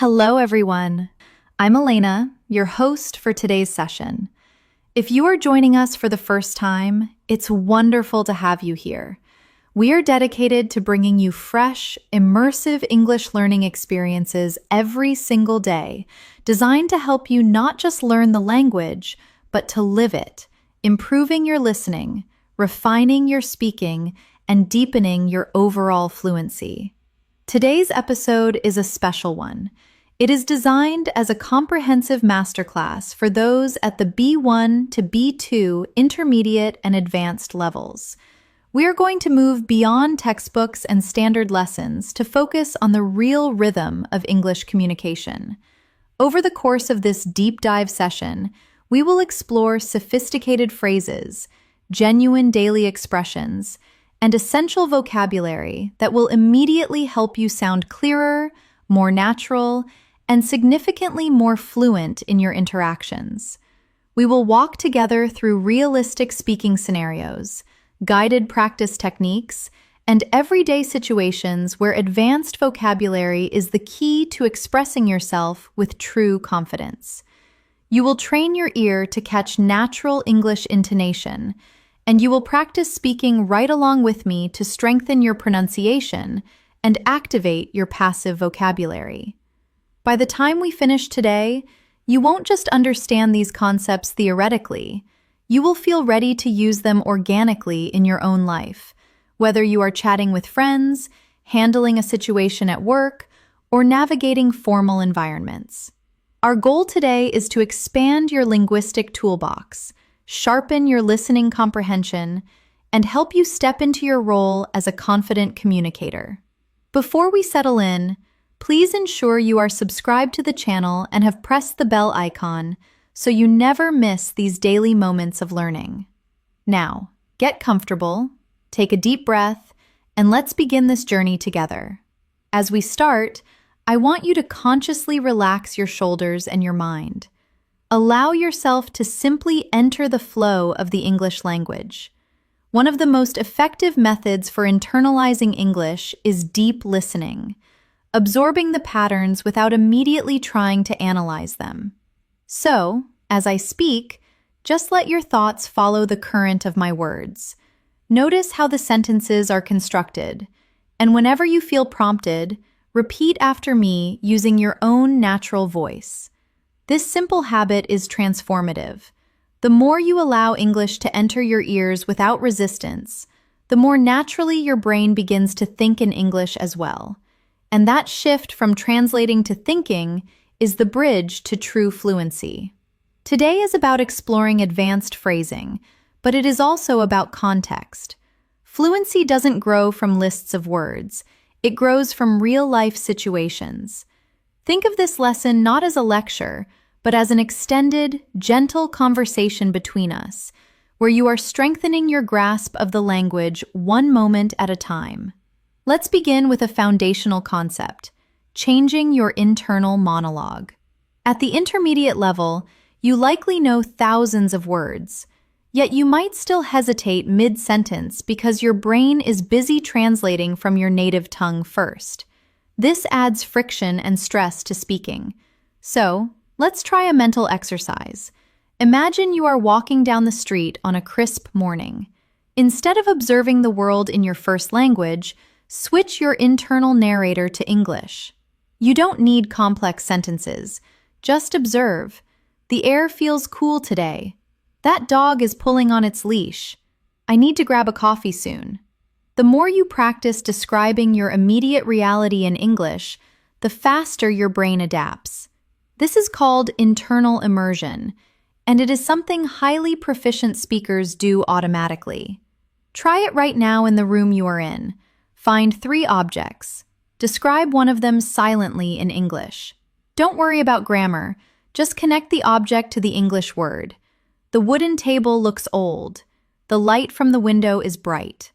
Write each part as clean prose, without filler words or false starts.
Hello, everyone. I'm Elena, your host for today's session. If you are joining us for the first time, it's wonderful to have you here. We are dedicated to bringing you fresh, immersive English learning experiences every single day, designed to help you not just learn the language, but to live it, improving your listening, refining your speaking, and deepening your overall fluency. Today's episode is a special one. It is designed as a comprehensive masterclass for those at the B1 to B2 intermediate and advanced levels. We are going to move beyond textbooks and standard lessons to focus on the real rhythm of English communication. Over the course of this deep dive session, we will explore sophisticated phrases, genuine daily expressions, and essential vocabulary that will immediately help you sound clearer, more natural, and significantly more fluent in your interactions. We will walk together through realistic speaking scenarios, guided practice techniques, and everyday situations where advanced vocabulary is the key to expressing yourself with true confidence. You will train your ear to catch natural English intonation, and you will practice speaking right along with me to strengthen your pronunciation and activate your passive vocabulary. By the time we finish today, you won't just understand these concepts theoretically. You will feel ready to use them organically in your own life, whether you are chatting with friends, handling a situation at work, or navigating formal environments. Our goal today is to expand your linguistic toolbox, sharpen your listening comprehension, and help you step into your role as a confident communicator. Before we settle in, please ensure you are subscribed to the channel and have pressed the bell icon so you never miss these daily moments of learning. Now, get comfortable, take a deep breath, and let's begin this journey together. As we start, I want you to consciously relax your shoulders and your mind. Allow yourself to simply enter the flow of the English language. One of the most effective methods for internalizing English is deep listening, absorbing the patterns without immediately trying to analyze them. So, as I speak, just let your thoughts follow the current of my words. Notice how the sentences are constructed, and whenever you feel prompted, repeat after me using your own natural voice. This simple habit is transformative. The more you allow English to enter your ears without resistance, the more naturally your brain begins to think in English as well. And that shift from translating to thinking is the bridge to true fluency. Today is about exploring advanced phrasing, but it is also about context. Fluency doesn't grow from lists of words. It grows from real-life situations. Think of this lesson not as a lecture, but as an extended, gentle conversation between us, where you are strengthening your grasp of the language one moment at a time. Let's begin with a foundational concept, changing your internal monologue. At the intermediate level, you likely know thousands of words, yet you might still hesitate mid-sentence because your brain is busy translating from your native tongue first. This adds friction and stress to speaking. So, let's try a mental exercise. Imagine you are walking down the street on a crisp morning. Instead of observing the world in your first language, switch your internal narrator to English. You don't need complex sentences. Just observe. The air feels cool today. That dog is pulling on its leash. I need to grab a coffee soon. The more you practice describing your immediate reality in English, the faster your brain adapts. This is called internal immersion, and it is something highly proficient speakers do automatically. Try it right now in the room you are in. Find 3 objects. Describe one of them silently in English. Don't worry about grammar. Just connect the object to the English word. The wooden table looks old. The light from the window is bright.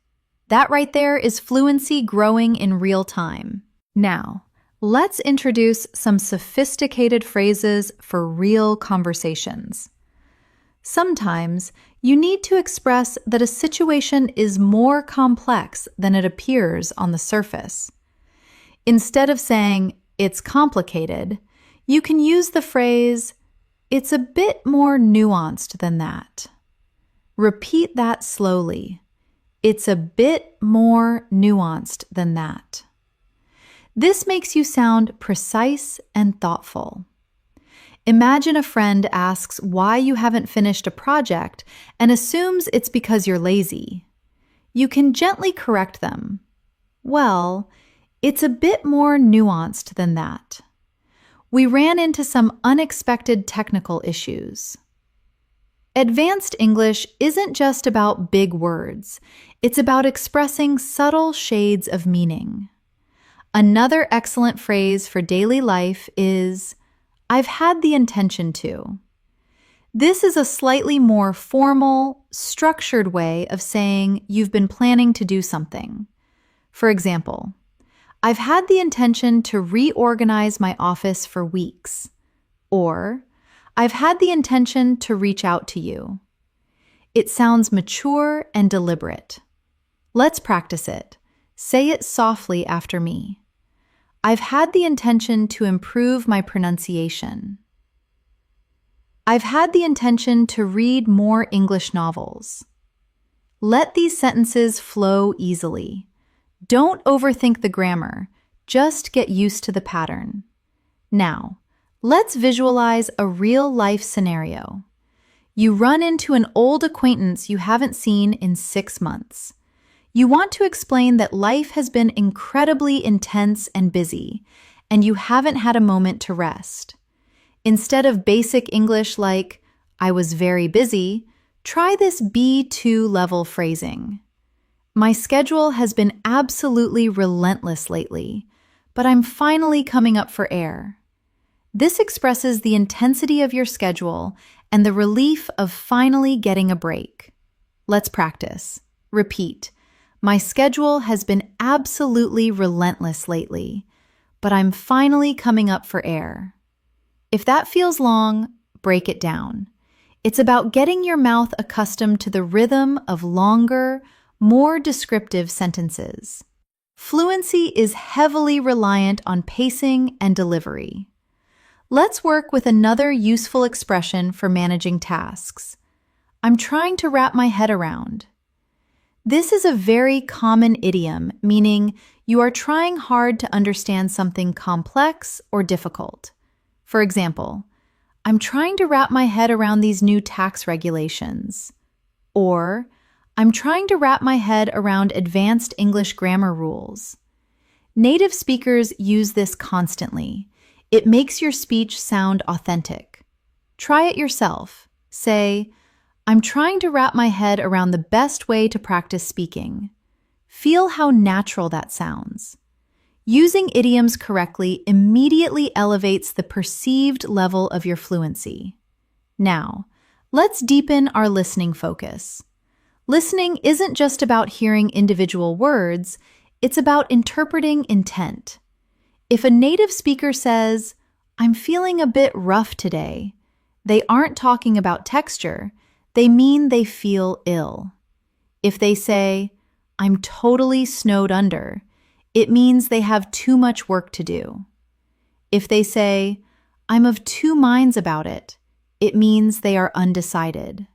That right there is fluency growing in real time. Now, let's introduce some sophisticated phrases for real conversations. Sometimes, you need to express that a situation is more complex than it appears on the surface. Instead of saying, it's complicated, you can use the phrase, it's a bit more nuanced than that. Repeat that slowly. It's a bit more nuanced than that. This makes you sound precise and thoughtful. Imagine a friend asks why you haven't finished a project and assumes it's because you're lazy. You can gently correct them. Well, it's a bit more nuanced than that. We ran into some unexpected technical issues. Advanced English isn't just about big words. It's about expressing subtle shades of meaning. Another excellent phrase for daily life is, I've had the intention to. This is a slightly more formal, structured way of saying you've been planning to do something. For example, I've had the intention to reorganize my office for weeks. Or, I've had the intention to reach out to you. It sounds mature and deliberate. Let's practice it. Say it softly after me. I've had the intention to improve my pronunciation. I've had the intention to read more English novels. Let these sentences flow easily. Don't overthink the grammar. Just get used to the pattern. Now, let's visualize a real-life scenario. You run into an old acquaintance you haven't seen in 6 months. You want to explain that life has been incredibly intense and busy, and you haven't had a moment to rest. Instead of basic English like, I was very busy, try this B2 level phrasing. My schedule has been absolutely relentless lately, but I'm finally coming up for air. This expresses the intensity of your schedule and the relief of finally getting a break. Let's practice. Repeat. My schedule has been absolutely relentless lately, but I'm finally coming up for air. If that feels long, break it down. It's about getting your mouth accustomed to the rhythm of longer, more descriptive sentences. Fluency is heavily reliant on pacing and delivery. Let's work with another useful expression for managing tasks. I'm trying to wrap my head around. This is a very common idiom, meaning you are trying hard to understand something complex or difficult. For example, I'm trying to wrap my head around these new tax regulations. Or, I'm trying to wrap my head around advanced English grammar rules. Native speakers use this constantly. It makes your speech sound authentic. Try it yourself. Say, I'm trying to wrap my head around the best way to practice speaking. Feel how natural that sounds. Using idioms correctly immediately elevates the perceived level of your fluency. Now, let's deepen our listening focus. Listening isn't just about hearing individual words, it's about interpreting intent. If a native speaker says, I'm feeling a bit rough today, they aren't talking about texture, they mean they feel ill. If they say, I'm totally snowed under, it means they have too much work to do. If they say, I'm of two minds about it, it means they are undecided.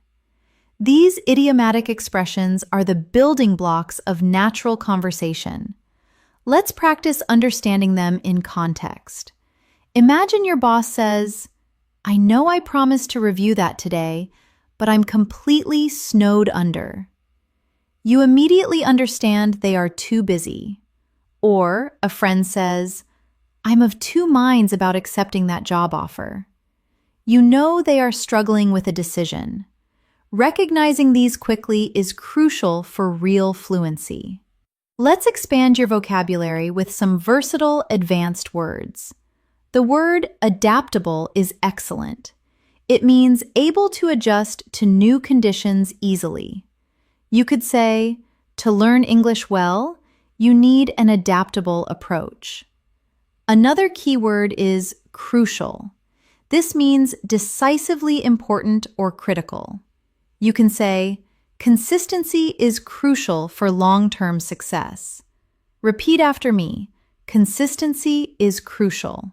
These idiomatic expressions are the building blocks of natural conversation. Let's practice understanding them in context. Imagine your boss says, I know I promised to review that today, but I'm completely snowed under. You immediately understand they are too busy. Or a friend says, I'm of two minds about accepting that job offer. You know they are struggling with a decision. Recognizing these quickly is crucial for real fluency. Let's expand your vocabulary with some versatile, advanced words. The word adaptable is excellent. It means able to adjust to new conditions easily. You could say, to learn English well, you need an adaptable approach. Another key word is crucial. This means decisively important or critical. You can say, consistency is crucial for long-term success. Repeat after me. consistency is crucial.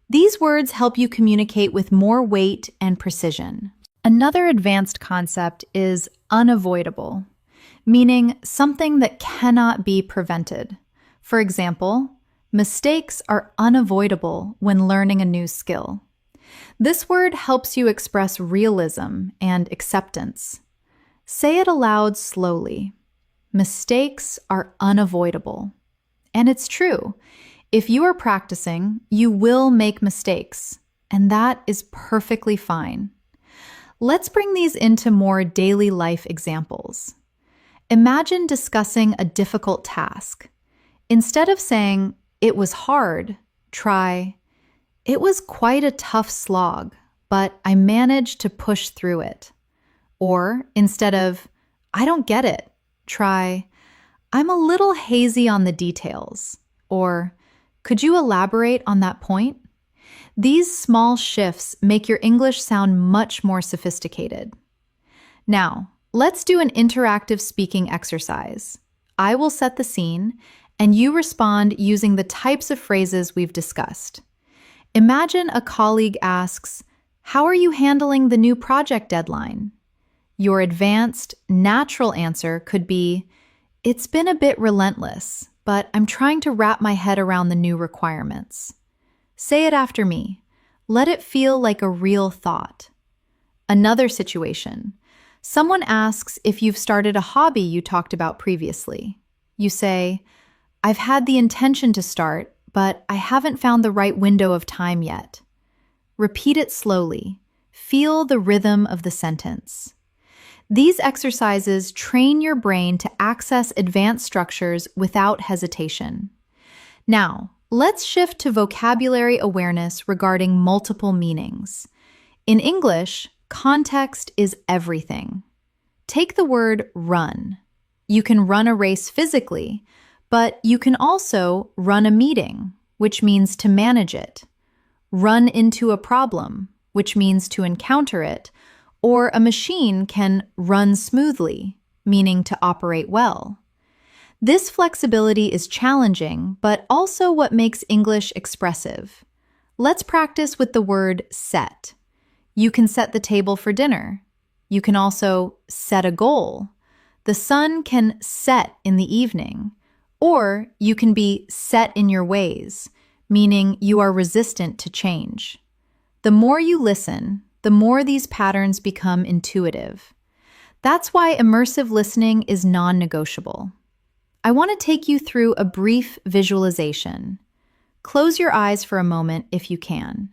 These words help you communicate with more weight and precision. Another advanced concept is unavoidable, meaning something that cannot be prevented. For example, mistakes are unavoidable when learning a new skill. This word helps you express realism and acceptance. Say it aloud slowly. Mistakes are unavoidable. And it's true. If you are practicing, you will make mistakes, and that is perfectly fine. Let's bring these into more daily life examples. Imagine discussing a difficult task. Instead of saying, "It was hard," try, "It was quite a tough slog, but I managed to push through it." Or instead of, "I don't get it," try, "I'm a little hazy on the details." Or, "Could you elaborate on that point?" These small shifts make your English sound much more sophisticated. Now, let's do an interactive speaking exercise. I will set the scene, and you respond using the types of phrases we've discussed. Imagine a colleague asks, "How are you handling the new project deadline?" Your advanced, natural answer could be, "It's been a bit relentless, but I'm trying to wrap my head around the new requirements." Say it after me. Let it feel like a real thought. Another situation. Someone asks if you've started a hobby you talked about previously. You say, "I've had the intention to start, but I haven't found the right window of time yet." Repeat it slowly. Feel the rhythm of the sentence. These exercises train your brain to access advanced structures without hesitation. Now, let's shift to vocabulary awareness regarding multiple meanings. In English, context is everything. Take the word run. You can run a race physically, but you can also run a meeting, which means to manage it. Run into a problem, which means to encounter it. Or a machine can run smoothly, meaning to operate well. This flexibility is challenging, but also what makes English expressive. Let's practice with the word set. You can set the table for dinner. You can also set a goal. The sun can set in the evening. Or you can be set in your ways, meaning you are resistant to change. The more you listen, the more these patterns become intuitive. That's why immersive listening is non-negotiable. I want to take you through a brief visualization. Close your eyes for a moment if you can.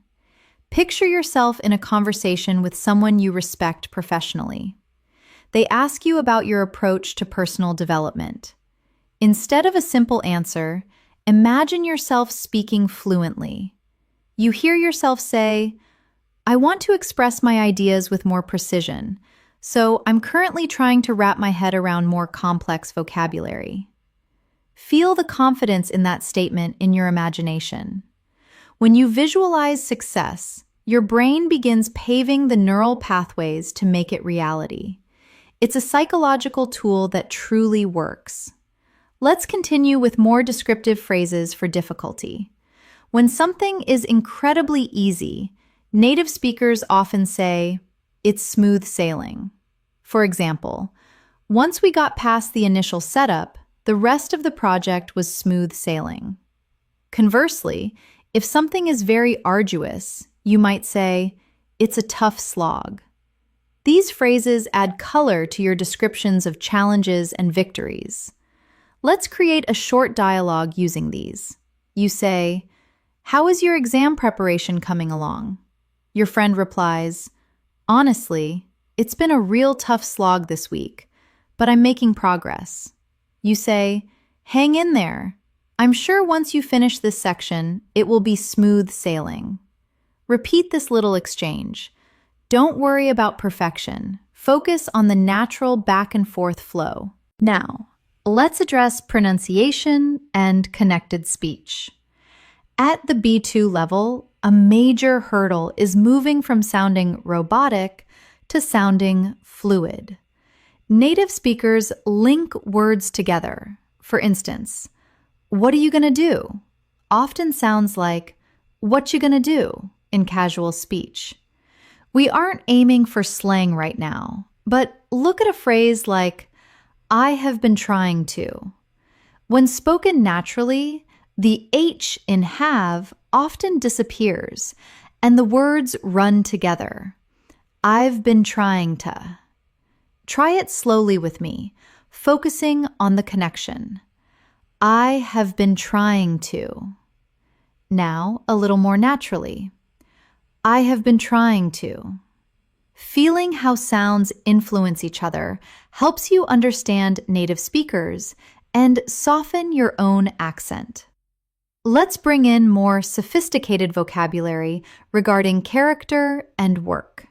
Picture yourself in a conversation with someone you respect professionally. They ask you about your approach to personal development. Instead of a simple answer, imagine yourself speaking fluently. You hear yourself say, "I want to express my ideas with more precision, so I'm currently trying to wrap my head around more complex vocabulary." Feel the confidence in that statement in your imagination. When you visualize success, your brain begins paving the neural pathways to make it reality. It's a psychological tool that truly works. Let's continue with more descriptive phrases for difficulty. When something is incredibly easy, native speakers often say, "It's smooth sailing." For example, "Once we got past the initial setup, the rest of the project was smooth sailing." Conversely, if something is very arduous, you might say, "It's a tough slog." These phrases add color to your descriptions of challenges and victories. Let's create a short dialogue using these. You say, "How is your exam preparation coming along?" Your friend replies, "Honestly, it's been a real tough slog this week, but I'm making progress." You say, "Hang in there. I'm sure once you finish this section, it will be smooth sailing." Repeat this little exchange. Don't worry about perfection. Focus on the natural back and forth flow. Now, let's address pronunciation and connected speech. At the B2 level, a major hurdle is moving from sounding robotic to sounding fluid. Native speakers link words together. For instance, "What are you going to do?" often sounds like, "What you gonna do?" in casual speech. We aren't aiming for slang right now, but look at a phrase like, "I have been trying to." When spoken naturally, the H in have often disappears and the words run together. I've been trying to. Try it slowly with me, focusing on the connection. I have been trying to. Now, a little more naturally. I have been trying to. Feeling how sounds influence each other helps you understand native speakers and soften your own accent. Let's bring in more sophisticated vocabulary regarding character and work.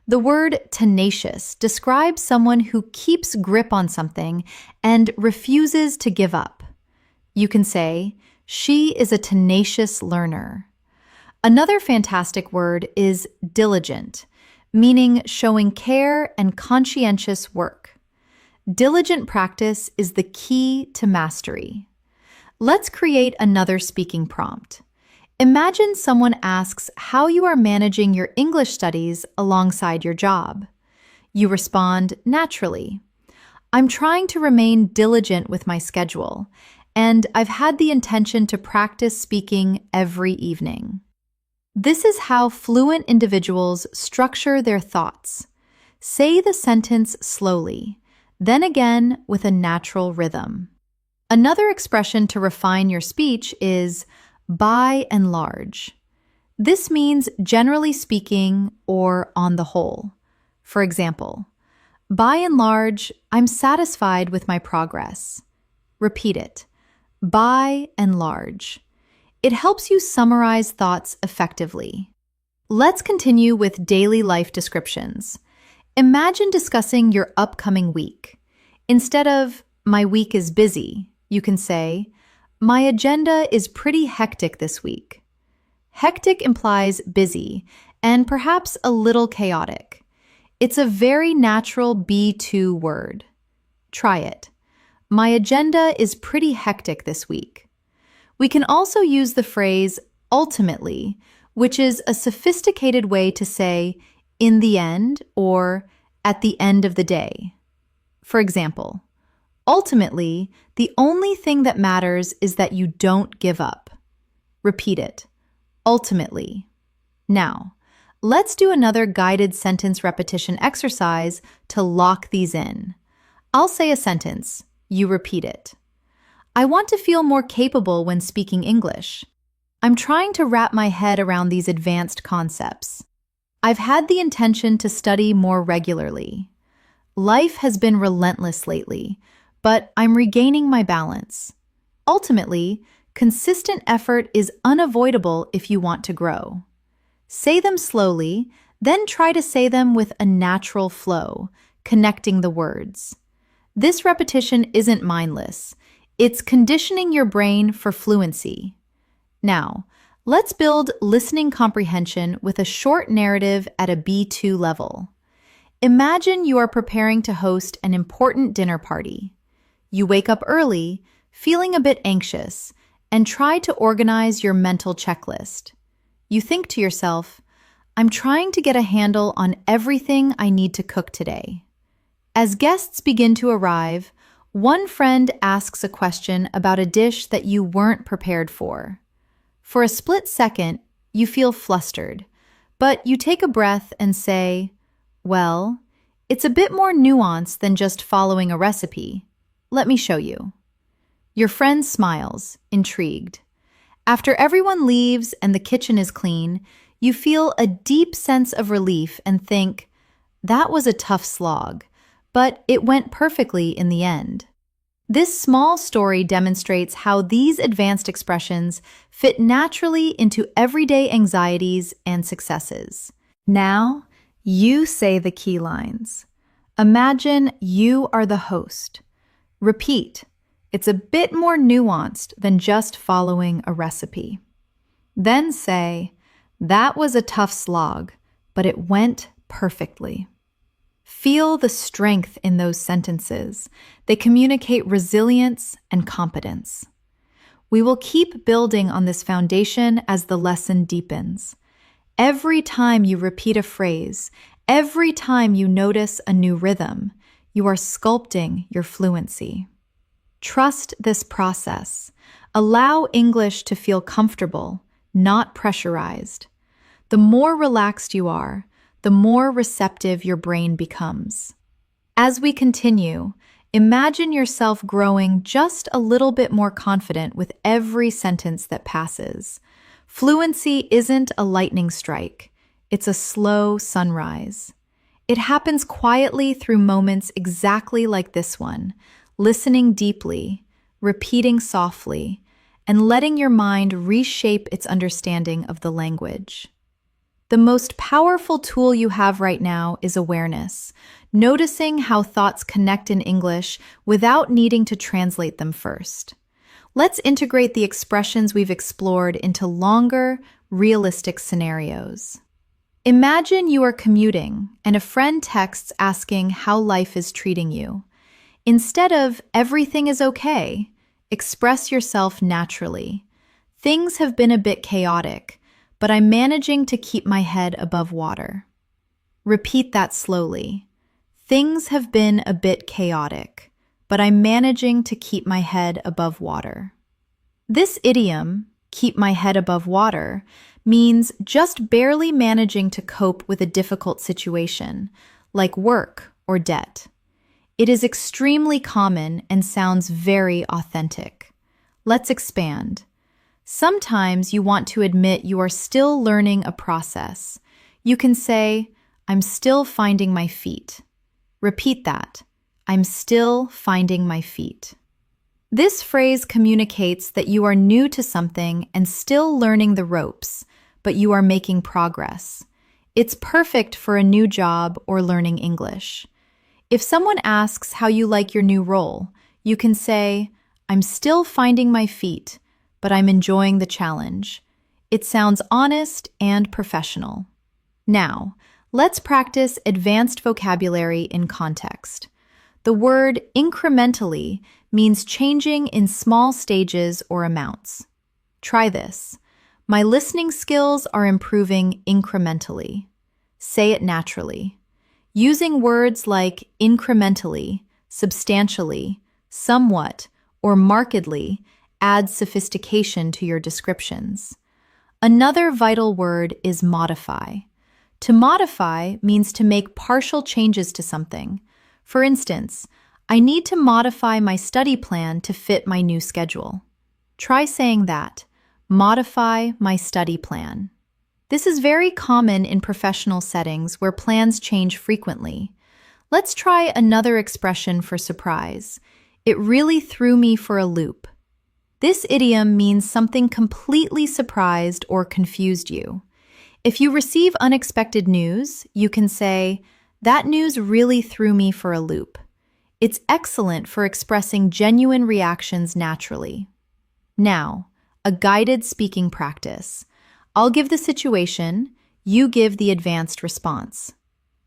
The word tenacious describes someone who keeps grip on something and refuses to give up. You can say, "She is a tenacious learner." Another fantastic word is diligent, meaning showing care and conscientious work. Diligent practice is the key to mastery. Let's create another speaking prompt. Imagine someone asks how you are managing your English studies alongside your job. You respond naturally. "I'm trying to remain diligent with my schedule, and I've had the intention to practice speaking every evening." This is how fluent individuals structure their thoughts. Say the sentence slowly, then again with a natural rhythm. Another expression to refine your speech is by and large. This means generally speaking or on the whole. For example, by and large, I'm satisfied with my progress. Repeat it. By and large. It helps you summarize thoughts effectively. Let's continue with daily life descriptions. Imagine discussing your upcoming week. Instead of, "My week is busy," you can say, "My agenda is pretty hectic this week." Hectic implies busy and perhaps a little chaotic. It's a very natural B2 word. Try it. My agenda is pretty hectic this week. We can also use the phrase ultimately, which is a sophisticated way to say in the end or at the end of the day. For example, ultimately, the only thing that matters is that you don't give up. Repeat it. Ultimately. Now, let's do another guided sentence repetition exercise to lock these in. I'll say a sentence. You repeat it. I want to feel more capable when speaking English. I'm trying to wrap my head around these advanced concepts. I've had the intention to study more regularly. Life has been relentless lately, but I'm regaining my balance. Ultimately, consistent effort is unavoidable if you want to grow. Say them slowly, then try to say them with a natural flow, connecting the words. This repetition isn't mindless. It's conditioning your brain for fluency. Now, let's build listening comprehension with a short narrative at a B2 level. Imagine you are preparing to host an important dinner party. You wake up early, feeling a bit anxious, and try to organize your mental checklist. You think to yourself, I'm trying to get a handle on everything I need to cook today. As guests begin to arrive, one friend asks a question about a dish that you weren't prepared for. For a split second, you feel flustered, but you take a breath and say, well, it's a bit more nuanced than just following a recipe. Let me show you. Your friend smiles, intrigued. After everyone leaves and the kitchen is clean, you feel a deep sense of relief and think, that was a tough slog, but it went perfectly in the end. This small story demonstrates how these advanced expressions fit naturally into everyday anxieties and successes. Now, you say the key lines. Imagine you are the host. Repeat. It's a bit more nuanced than just following a recipe. Then say, that was a tough slog, but it went perfectly. Feel the strength in those sentences. They communicate resilience and competence. We will keep building on this foundation as the lesson deepens. Every time you repeat a phrase, every time you notice a new rhythm, you are sculpting your fluency. Trust this process. Allow English to feel comfortable, not pressurized. The more relaxed you are, the more receptive your brain becomes. As we continue, imagine yourself growing just a little bit more confident with every sentence that passes. Fluency isn't a lightning strike, it's a slow sunrise. It happens quietly through moments exactly like this one, listening deeply, repeating softly, and letting your mind reshape its understanding of the language. The most powerful tool you have right now is awareness, noticing how thoughts connect in English without needing to translate them first. Let's integrate the expressions we've explored into longer, realistic scenarios. Imagine you are commuting and a friend texts asking how life is treating you. Instead of "everything is okay," express yourself naturally. "Things have been a bit chaotic, but I'm managing to keep my head above water." Repeat that slowly. "Things have been a bit chaotic, but I'm managing to keep my head above water." This idiom, "keep my head above water," means just barely managing to cope with a difficult situation, like work or debt. It is extremely common and sounds very authentic. Let's expand. Sometimes you want to admit you are still learning a process. You can say, "I'm still finding my feet." Repeat that. "I'm still finding my feet." This phrase communicates that you are new to something and still learning the ropes, but you are making progress. It's perfect for a new job or learning English. If someone asks how you like your new role, you can say, "I'm still finding my feet, but I'm enjoying the challenge." It sounds honest and professional. Now, let's practice advanced vocabulary in context. The word incrementally means changing in small stages or amounts. Try this. "My listening skills are improving incrementally." Say it naturally. Using words like incrementally, substantially, somewhat, or markedly adds sophistication to your descriptions. Another vital word is modify. To modify means to make partial changes to something. For instance, "I need to modify my study plan to fit my new schedule." Try saying that. Modify my study plan. This is very common in professional settings where plans change frequently. Let's try another expression for surprise. "It really threw me for a loop." This idiom means something completely surprised or confused you. If you receive unexpected news, you can say, "That news really threw me for a loop." It's excellent for expressing genuine reactions naturally. Now, a guided speaking practice. I'll give the situation, you give the advanced response.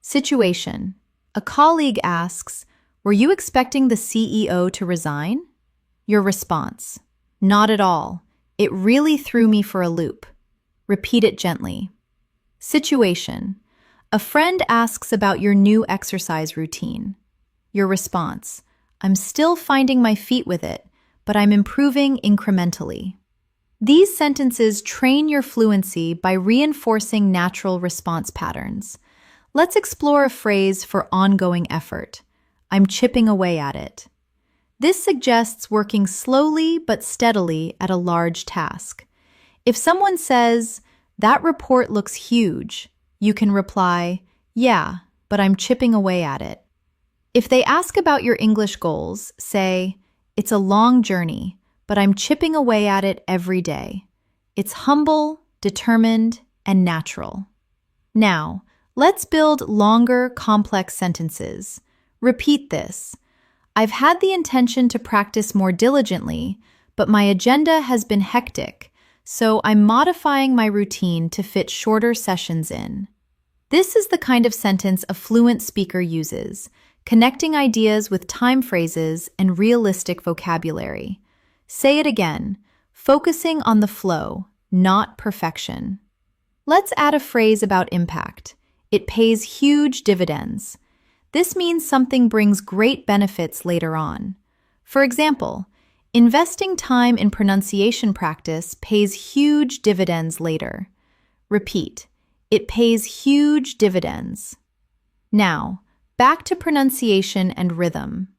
Situation. A colleague asks, "Were you expecting the CEO to resign?" Your response. "Not at all. It really threw me for a loop." Repeat it gently. Situation. A friend asks about your new exercise routine. Your response. "I'm still finding my feet with it, but I'm improving incrementally." These sentences train your fluency by reinforcing natural response patterns. Let's explore a phrase for ongoing effort. "I'm chipping away at it." This suggests working slowly but steadily at a large task. If someone says, "That report looks huge," you can reply, "Yeah, but I'm chipping away at it." If they ask about your English goals, say, "It's a long journey, but I'm chipping away at it every day." It's humble, determined, and natural. Now, let's build longer, complex sentences. Repeat this. "I've had the intention to practice more diligently, but my agenda has been hectic, so I'm modifying my routine to fit shorter sessions in." This is the kind of sentence a fluent speaker uses, connecting ideas with time phrases and realistic vocabulary. Say it again. focusing on the flow, not perfection. Let's add a phrase about impact. It pays huge dividends. This means something brings great benefits later on. For example, investing time in pronunciation practice pays huge dividends later. Repeat, it pays huge dividends. Now, back to pronunciation and rhythm.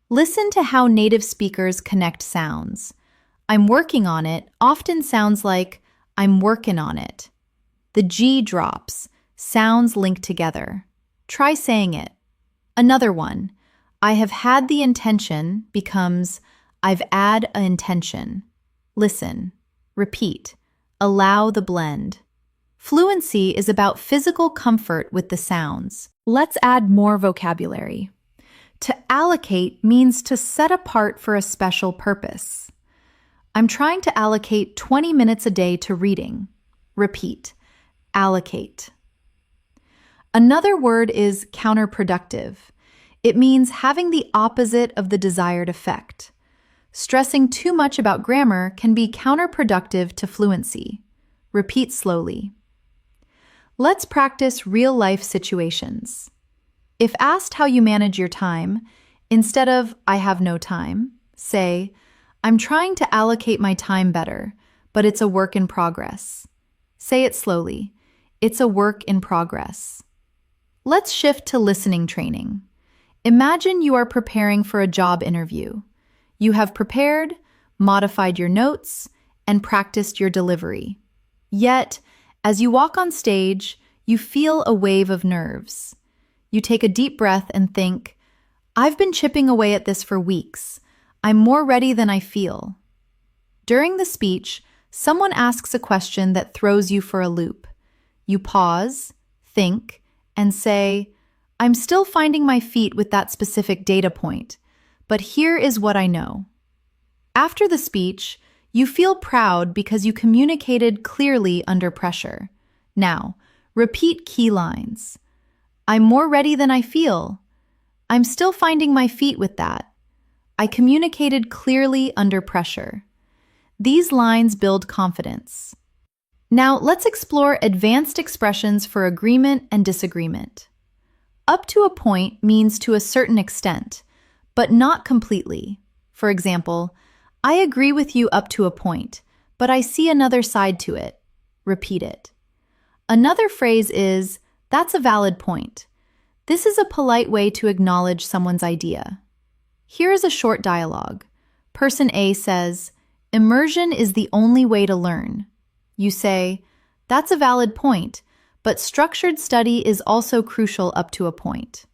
Listen to how native speakers connect sounds. I'm working on it often sounds like I'm workin' on it. The G drops, sounds link together. Try saying it. Another one, I have had the intention becomes I've had a intention. Listen, repeat, allow the blend. Fluency is about physical comfort with the sounds. Let's add more vocabulary. To allocate means to set apart for a special purpose. I'm trying to allocate 20 minutes a day to reading. Repeat, allocate. Another word is counterproductive. It means having the opposite of the desired effect. Stressing too much about grammar can be counterproductive to fluency. Repeat slowly. Let's practice real-life situations. If asked how you manage your time, instead of I have no time, say, I'm trying to allocate my time better, but it's a work in progress. Say it slowly. It's a work in progress. Let's shift to listening training. Imagine you are preparing for a job interview. You have prepared, modified your notes, and practiced your delivery. Yet, as you walk on stage, you feel a wave of nerves. You take a deep breath and think, I've been chipping away at this for weeks. I'm more ready than I feel. During the speech, someone asks a question that throws you for a loop. You pause, think, and say, I'm still finding my feet with that specific data point, but here is what I know. After the speech, you feel proud because you communicated clearly under pressure. Now, repeat key lines. I'm more ready than I feel. I'm still finding my feet with that. I communicated clearly under pressure. These lines build confidence. Now, let's explore advanced expressions for agreement and disagreement. Up to a point means to a certain extent, but not completely. For example, I agree with you up to a point, but I see another side to it. Repeat it. Another phrase is, that's a valid point. This is a polite way to acknowledge someone's idea. Here is a short dialogue. Person A says, Immersion is the only way to learn. You say, that's a valid point, but structured study is also crucial up to a point.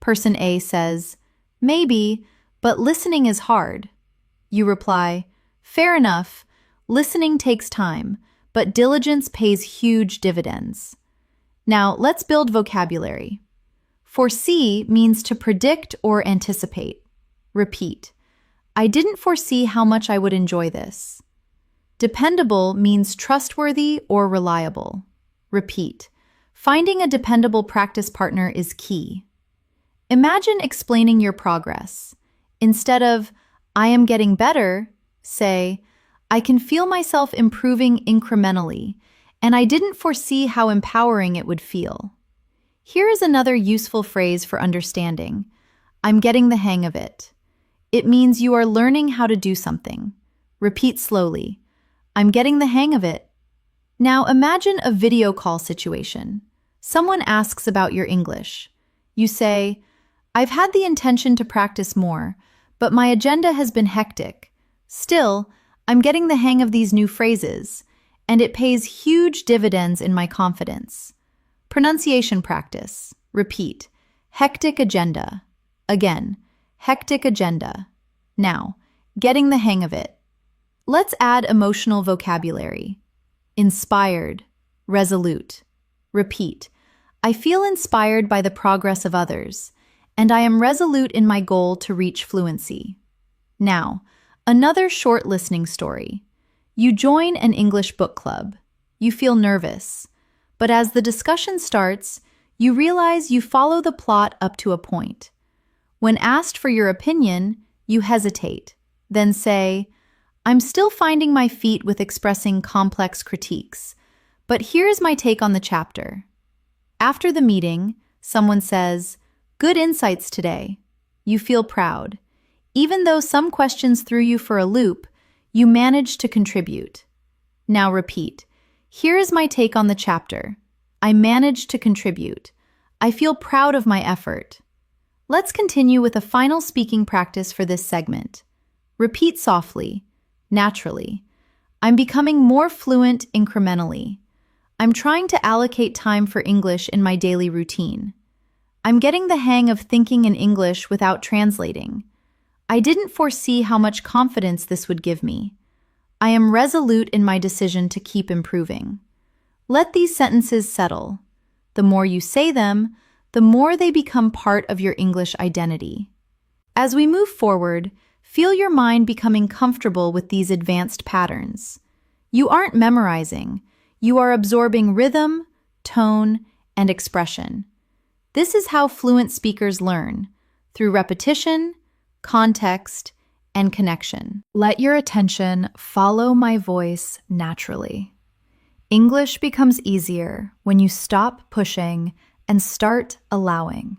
Person A says, maybe, but listening is hard. You reply, fair enough, listening takes time, but diligence pays huge dividends. Now, let's build vocabulary. Foresee means to predict or anticipate. Repeat, I didn't foresee how much I would enjoy this. Dependable means trustworthy or reliable. Repeat, finding a dependable practice partner is key. Imagine explaining your progress. Instead of, I am getting better, say, I can feel myself improving incrementally, and I didn't foresee how empowering it would feel. Here is another useful phrase for understanding. I'm getting the hang of it. It means you are learning how to do something. Repeat slowly. I'm getting the hang of it. Now imagine a video call situation. Someone asks about your English. You say, I've had the intention to practice more, but my agenda has been hectic. Still, I'm getting the hang of these new phrases, and it pays huge dividends in my confidence. Pronunciation practice. Repeat. Hectic agenda. Again, hectic agenda. Now, getting the hang of it. Let's add emotional vocabulary. Inspired. Resolute. Repeat. I feel inspired by the progress of others, and I am resolute in my goal to reach fluency. Now, another short listening story. You join an English book club. You feel nervous, but as the discussion starts, you realize you follow the plot up to a point. When asked for your opinion, you hesitate, then say, I'm still finding my feet with expressing complex critiques, but here's my take on the chapter. After the meeting, someone says, "Good insights today." You feel proud. Even though some questions threw you for a loop, you managed to contribute. Now repeat. Here is my take on the chapter. I managed to contribute. I feel proud of my effort. Let's continue with a final speaking practice for this segment. Repeat softly, naturally. I'm becoming more fluent incrementally. I'm trying to allocate time for English in my daily routine. I'm getting the hang of thinking in English without translating. I didn't foresee how much confidence this would give me. I am resolute in my decision to keep improving. Let these sentences settle. The more you say them, the more they become part of your English identity. As we move forward, feel your mind becoming comfortable with these advanced patterns. You aren't memorizing. You are absorbing rhythm, tone, and expression. This is how fluent speakers learn, through repetition, context, and connection. Let your attention follow my voice naturally. English becomes easier when you stop pushing and start allowing.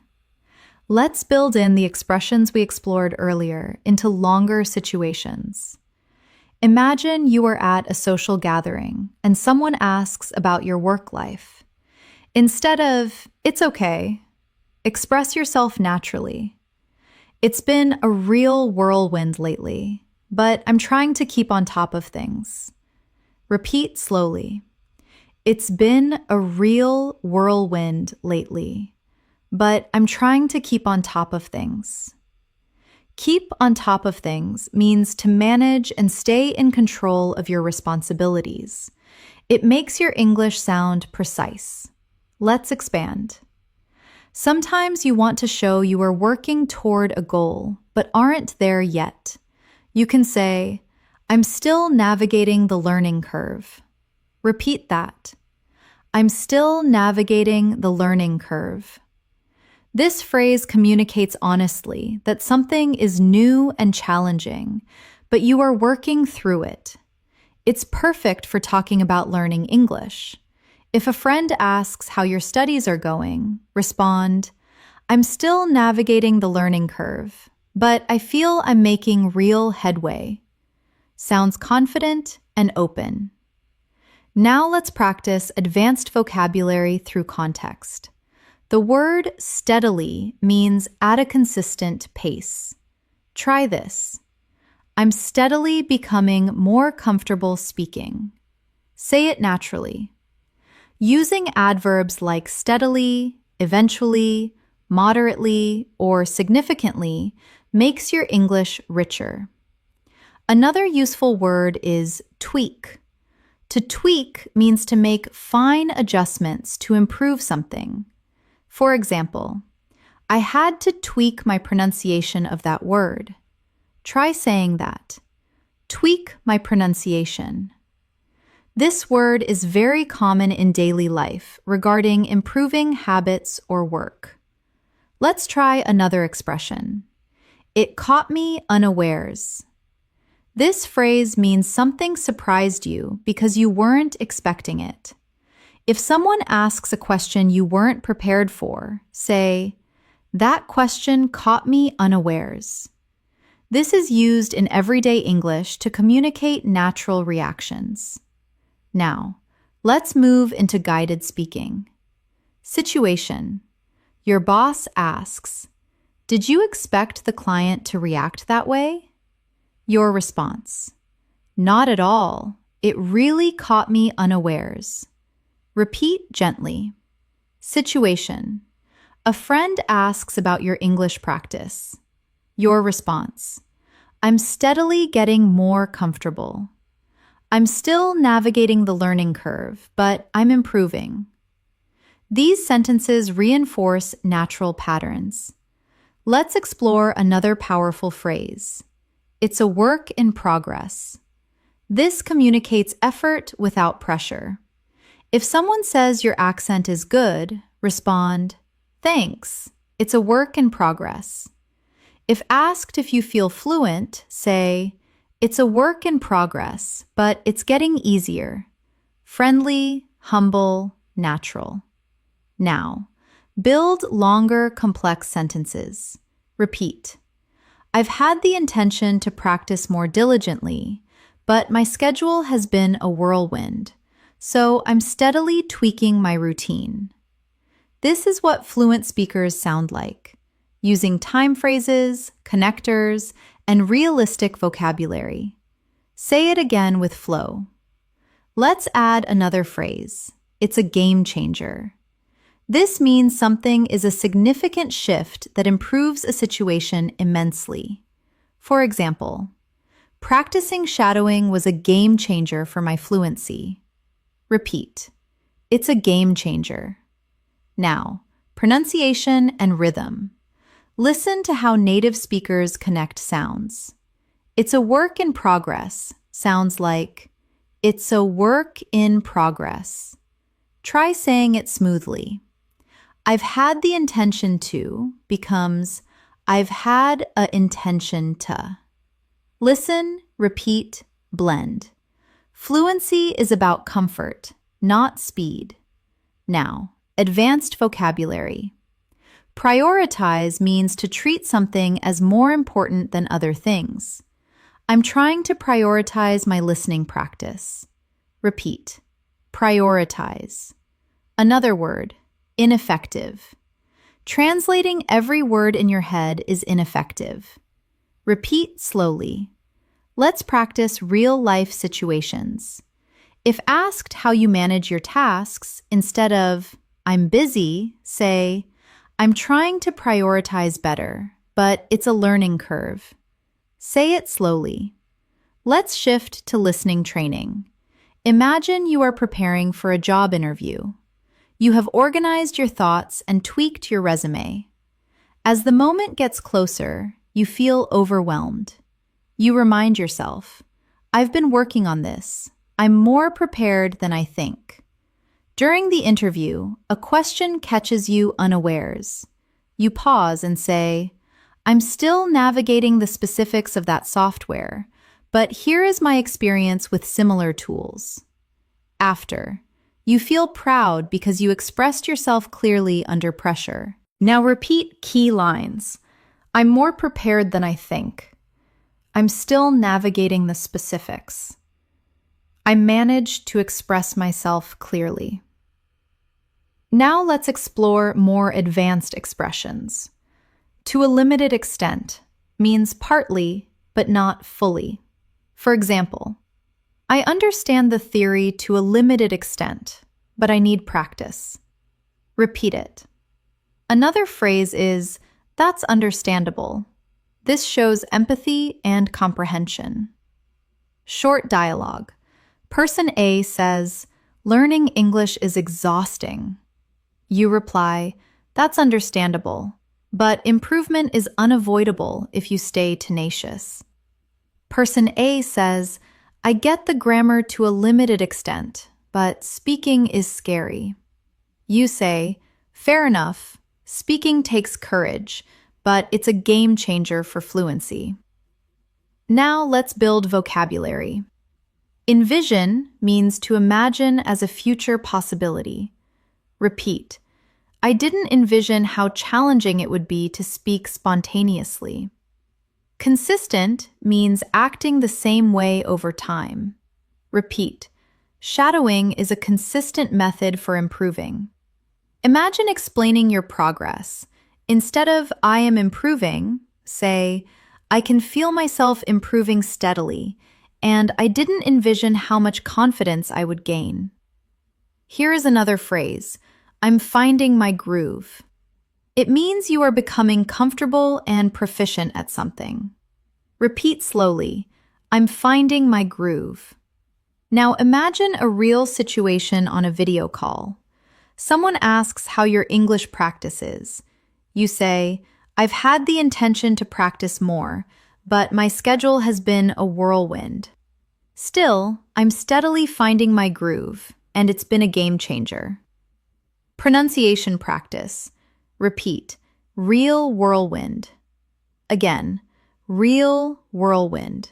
Let's build in the expressions we explored earlier into longer situations. Imagine you are at a social gathering and someone asks about your work life. Instead of, "It's okay," express yourself naturally. "It's been a real whirlwind lately, but I'm trying to keep on top of things." Repeat slowly. "It's been a real whirlwind lately, but I'm trying to keep on top of things." Keep on top of things means to manage and stay in control of your responsibilities. It makes your English sound precise. Let's expand. Sometimes you want to show you are working toward a goal, but aren't there yet. You can say, "I'm still navigating the learning curve." Repeat that. "I'm still navigating the learning curve." This phrase communicates honestly that something is new and challenging, but you are working through it. It's perfect for talking about learning English. If a friend asks how your studies are going, respond, "I'm still navigating the learning curve, but I feel I'm making real headway." Sounds confident and open. Now let's practice advanced vocabulary through context. The word steadily means at a consistent pace. Try this. I'm steadily becoming more comfortable speaking. Say it naturally. Using adverbs like steadily, eventually, moderately, or significantly makes your English richer. Another useful word is tweak. To tweak means to make fine adjustments to improve something. For example, "I had to tweak my pronunciation of that word." Try saying that. Tweak my pronunciation. This word is very common in daily life regarding improving habits or work. Let's try another expression. "It caught me unawares." This phrase means something surprised you because you weren't expecting it. If someone asks a question you weren't prepared for, say, "That question caught me unawares." This is used in everyday English to communicate natural reactions. Now, let's move into guided speaking. Situation. Your boss asks, "Did you expect the client to react that way?" Your response, "Not at all. It really caught me unawares." Repeat gently. Situation. A friend asks about your English practice. Your response, "I'm steadily getting more comfortable." I'm still navigating the learning curve, but I'm improving. These sentences reinforce natural patterns. Let's explore another powerful phrase. It's a work in progress. This communicates effort without pressure. If someone says your accent is good, respond, "Thanks, it's a work in progress." If asked if you feel fluent, say, It's a work in progress, but it's getting easier. Friendly, humble, natural. Now, build longer, complex sentences. Repeat. I've had the intention to practice more diligently, but my schedule has been a whirlwind, so I'm steadily tweaking my routine. This is what fluent speakers sound like, using time phrases, connectors, and realistic vocabulary. Say it again with flow. Let's add another phrase. It's a game changer. This means something is a significant shift that improves a situation immensely. For example, practicing shadowing was a game changer for my fluency. Repeat. It's a game changer. Now, pronunciation and rhythm. Listen to how native speakers connect sounds. It's a work in progress sounds like, it's a work in progress. Try saying it smoothly. I've had the intention to becomes, I've had a intention to. Listen, repeat, blend. Fluency is about comfort, not speed. Now, advanced vocabulary. Prioritize means to treat something as more important than other things. I'm trying to prioritize my listening practice. Repeat. Prioritize. Another word, ineffective. Translating every word in your head is ineffective. Repeat slowly. Let's practice real-life situations. If asked how you manage your tasks, instead of, I'm busy, say, I'm trying to prioritize better, but it's a learning curve. Say it slowly. Let's shift to listening training. Imagine you are preparing for a job interview. You have organized your thoughts and tweaked your resume. As the moment gets closer, you feel overwhelmed. You remind yourself, I've been working on this. I'm more prepared than I think. During the interview, a question catches you unawares. You pause and say, I'm still navigating the specifics of that software, but here is my experience with similar tools. After, you feel proud because you expressed yourself clearly under pressure. Now repeat key lines. I'm more prepared than I think. I'm still navigating the specifics. I managed to express myself clearly. Now let's explore more advanced expressions. To a limited extent means partly, but not fully. For example, I understand the theory to a limited extent, but I need practice. Repeat it. Another phrase is, that's understandable. This shows empathy and comprehension. Short dialogue. Person A says, learning English is exhausting. You reply, that's understandable, but improvement is unavoidable if you stay tenacious. Person A says, I get the grammar to a limited extent, but speaking is scary. You say, fair enough, speaking takes courage, but it's a game changer for fluency. Now let's build vocabulary. Envision means to imagine as a future possibility. Repeat. I didn't envision how challenging it would be to speak spontaneously. Consistent means acting the same way over time. Repeat. Shadowing is a consistent method for improving. Imagine explaining your progress. Instead of I am improving, say, I can feel myself improving steadily, and I didn't envision how much confidence I would gain. Here is another phrase, I'm finding my groove. It means you are becoming comfortable and proficient at something. Repeat slowly, I'm finding my groove. Now imagine a real situation on a video call. Someone asks how your English practice is. You say, I've had the intention to practice more, but my schedule has been a whirlwind. Still, I'm steadily finding my groove, and it's been a game changer. Pronunciation practice. Repeat, real whirlwind. Again, real whirlwind.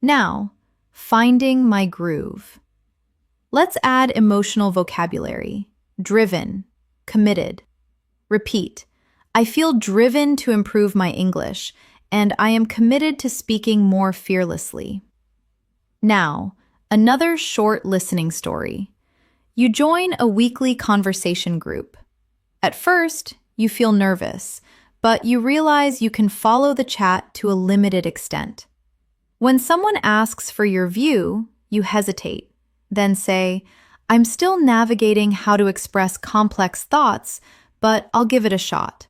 Now, finding my groove. Let's add emotional vocabulary. Driven, committed. Repeat. I feel driven to improve my English, and I am committed to speaking more fearlessly. Now, another short listening story. You join a weekly conversation group. At first, you feel nervous, but you realize you can follow the chat to a limited extent. When someone asks for your view, you hesitate, then say, I'm still navigating how to express complex thoughts, but I'll give it a shot.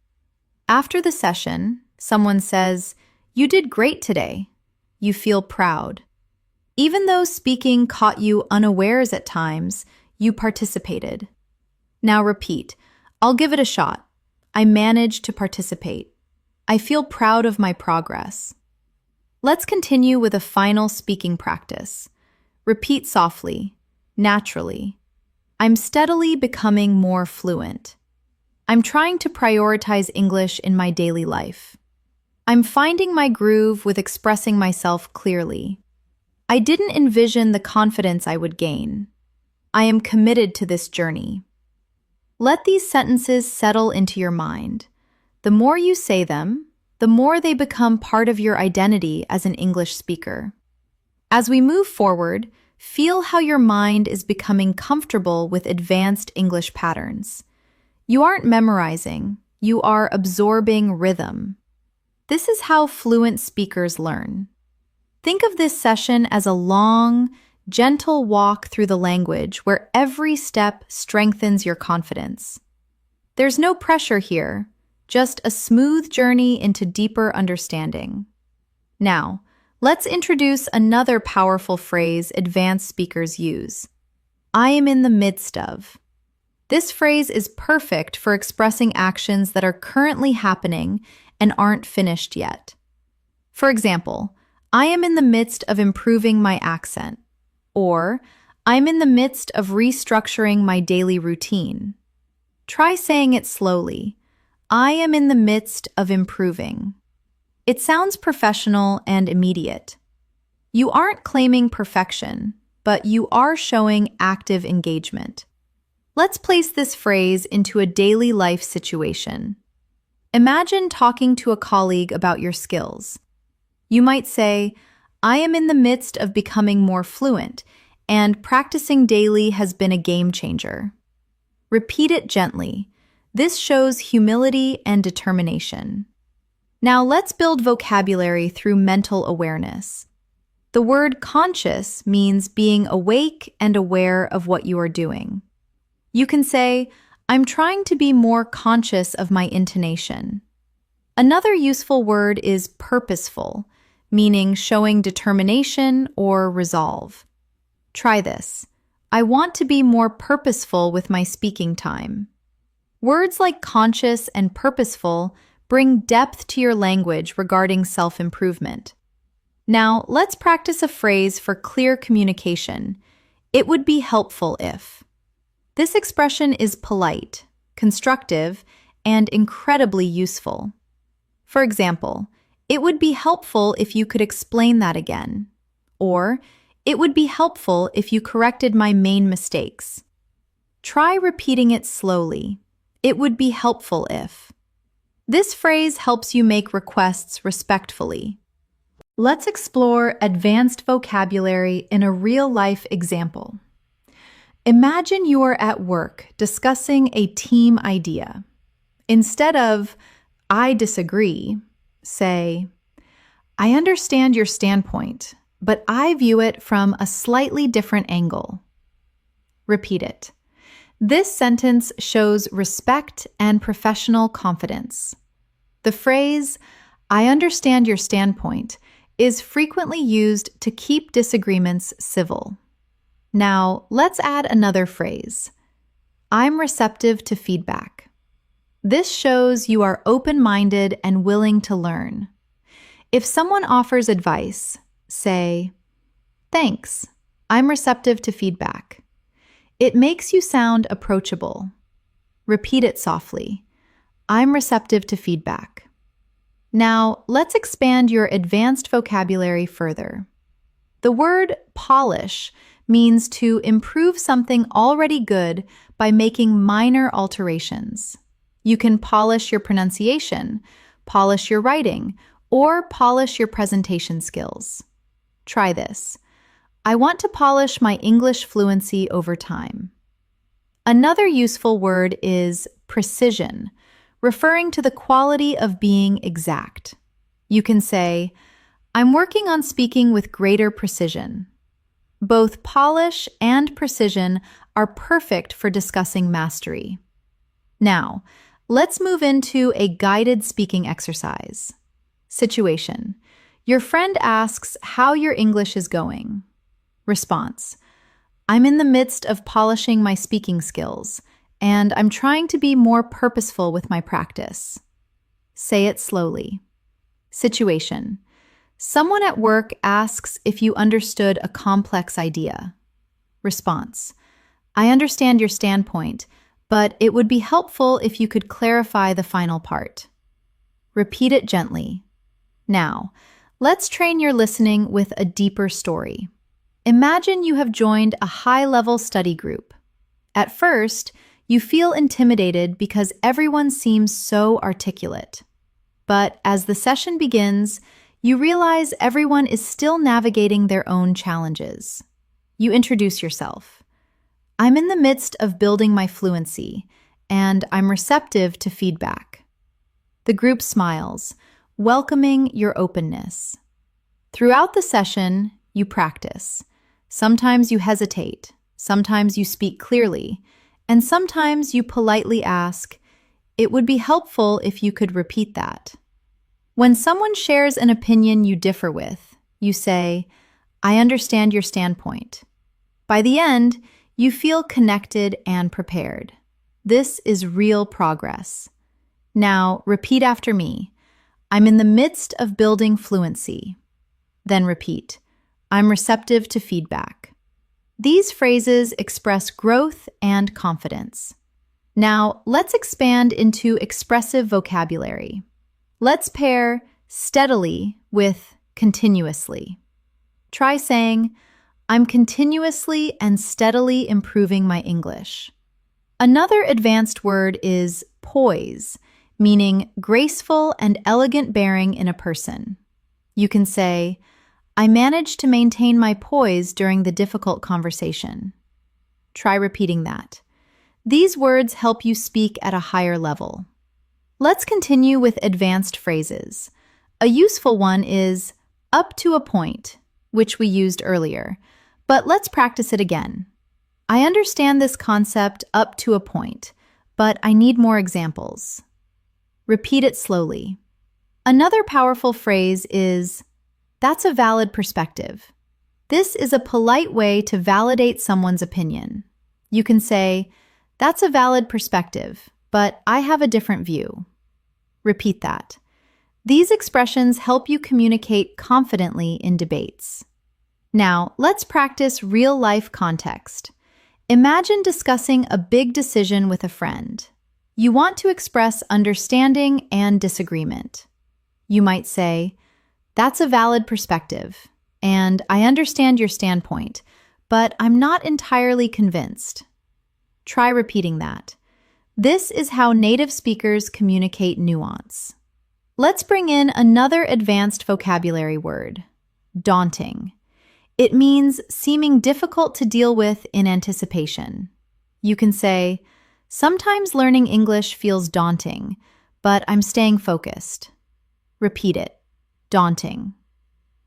After the session, someone says, You did great today. You feel proud. Even though speaking caught you unawares at times, you participated. Now repeat, I'll give it a shot. I managed to participate. I feel proud of my progress. Let's continue with a final speaking practice. Repeat softly, naturally. I'm steadily becoming more fluent. I'm trying to prioritize English in my daily life. I'm finding my groove with expressing myself clearly. I didn't envision the confidence I would gain. I am committed to this journey. Let these sentences settle into your mind. The more you say them, the more they become part of your identity as an English speaker. As we move forward, feel how your mind is becoming comfortable with advanced English patterns. You aren't memorizing, you are absorbing rhythm. This is how fluent speakers learn. Think of this session as a long, gentle walk through the language where every step strengthens your confidence. There's no pressure here, just a smooth journey into deeper understanding. Now, let's introduce another powerful phrase advanced speakers use. I am in the midst of. This phrase is perfect for expressing actions that are currently happening and aren't finished yet. For example, I am in the midst of improving my accent, or I'm in the midst of restructuring my daily routine. Try saying it slowly. I am in the midst of improving. It sounds professional and immediate. You aren't claiming perfection, but you are showing active engagement. Let's place this phrase into a daily life situation. Imagine talking to a colleague about your skills. You might say, I am in the midst of becoming more fluent, and practicing daily has been a game changer. Repeat it gently. This shows humility and determination. Now let's build vocabulary through mental awareness. The word conscious means being awake and aware of what you are doing. You can say, I'm trying to be more conscious of my intonation. Another useful word is purposeful, meaning showing determination or resolve. Try this. I want to be more purposeful with my speaking time. Words like conscious and purposeful bring depth to your language regarding self-improvement. Now, let's practice a phrase for clear communication. It would be helpful if. This expression is polite, constructive, and incredibly useful. For example, it would be helpful if you could explain that again. Or, it would be helpful if you corrected my main mistakes. Try repeating it slowly. It would be helpful if. This phrase helps you make requests respectfully. Let's explore advanced vocabulary in a real-life example. Imagine you are at work discussing a team idea. Instead of, I disagree, say, I understand your standpoint, but I view it from a slightly different angle. Repeat it. This sentence shows respect and professional confidence. The phrase, I understand your standpoint, is frequently used to keep disagreements civil. Now, let's add another phrase. I'm receptive to feedback. This shows you are open-minded and willing to learn. If someone offers advice, say, Thanks, I'm receptive to feedback. It makes you sound approachable. Repeat it softly. I'm receptive to feedback. Now, let's expand your advanced vocabulary further. The word polish means to improve something already good by making minor alterations. You can polish your pronunciation, polish your writing, or polish your presentation skills. Try this. I want to polish my English fluency over time. Another useful word is precision, referring to the quality of being exact. You can say, I'm working on speaking with greater precision. Both polish and precision are perfect for discussing mastery. Now, let's move into a guided speaking exercise. Situation. Your friend asks how your English is going. Response. I'm in the midst of polishing my speaking skills, and I'm trying to be more purposeful with my practice. Say it slowly. Situation. Someone at work asks if you understood a complex idea. Response. I understand your standpoint, but it would be helpful if you could clarify the final part. Repeat it gently. Now, let's train your listening with a deeper story. Imagine you have joined a high-level study group. At first, you feel intimidated because everyone seems so articulate. But as the session begins, you realize everyone is still navigating their own challenges. You introduce yourself. I'm in the midst of building my fluency, and I'm receptive to feedback. The group smiles, welcoming your openness. Throughout the session, you practice. Sometimes you hesitate, sometimes you speak clearly, and sometimes you politely ask, it would be helpful if you could repeat that. When someone shares an opinion you differ with, you say, I understand your standpoint. By the end, you feel connected and prepared. This is real progress. Now, repeat after me. I'm in the midst of building fluency. Then repeat, I'm receptive to feedback. These phrases express growth and confidence. Now, let's expand into expressive vocabulary. Let's pair steadily with continuously. Try saying, I'm continuously and steadily improving my English. Another advanced word is poise, meaning graceful and elegant bearing in a person. You can say, I managed to maintain my poise during the difficult conversation. Try repeating that. These words help you speak at a higher level. Let's continue with advanced phrases. A useful one is up to a point, which we used earlier, but let's practice it again. I understand this concept up to a point, but I need more examples. Repeat it slowly. Another powerful phrase is, that's a valid perspective. This is a polite way to validate someone's opinion. You can say, that's a valid perspective, but I have a different view. Repeat that. These expressions help you communicate confidently in debates. Now, let's practice real-life context. Imagine discussing a big decision with a friend. You want to express understanding and disagreement. You might say, that's a valid perspective, and I understand your standpoint, but I'm not entirely convinced. Try repeating that. This is how native speakers communicate nuance. Let's bring in another advanced vocabulary word, daunting. It means seeming difficult to deal with in anticipation. You can say, sometimes learning English feels daunting, but I'm staying focused. Repeat it, daunting.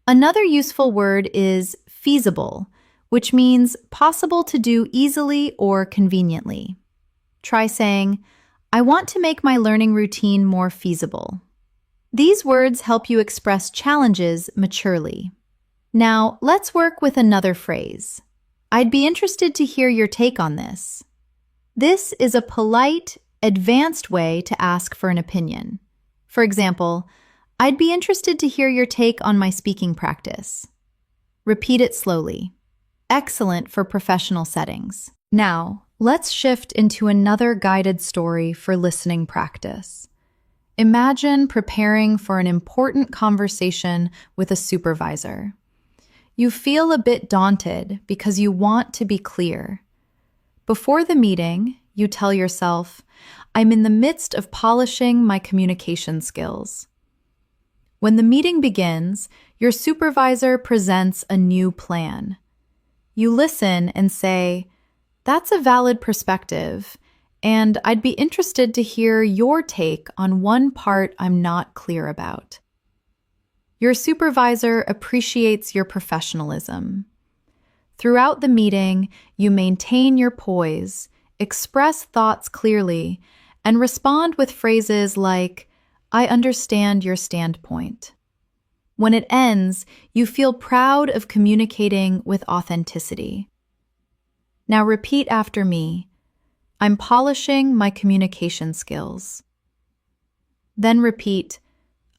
Another useful word is feasible, which means possible to do easily or conveniently. Try saying, I want to make my learning routine more feasible. These words help you express challenges maturely. Now, let's work with another phrase. I'd be interested to hear your take on this. This is a polite, advanced way to ask for an opinion. For example, I'd be interested to hear your take on my speaking practice. Repeat it slowly. Excellent for professional settings. Now, let's shift into another guided story for listening practice. Imagine preparing for an important conversation with a supervisor. You feel a bit daunted because you want to be clear. Before the meeting, you tell yourself, I'm in the midst of polishing my communication skills. When the meeting begins, your supervisor presents a new plan. You listen and say, that's a valid perspective, and I'd be interested to hear your take on one part I'm not clear about. Your supervisor appreciates your professionalism. Throughout the meeting, you maintain your poise, express thoughts clearly, and respond with phrases like, I understand your standpoint. When it ends, you feel proud of communicating with authenticity. Now repeat after me. I'm polishing my communication skills. Then repeat,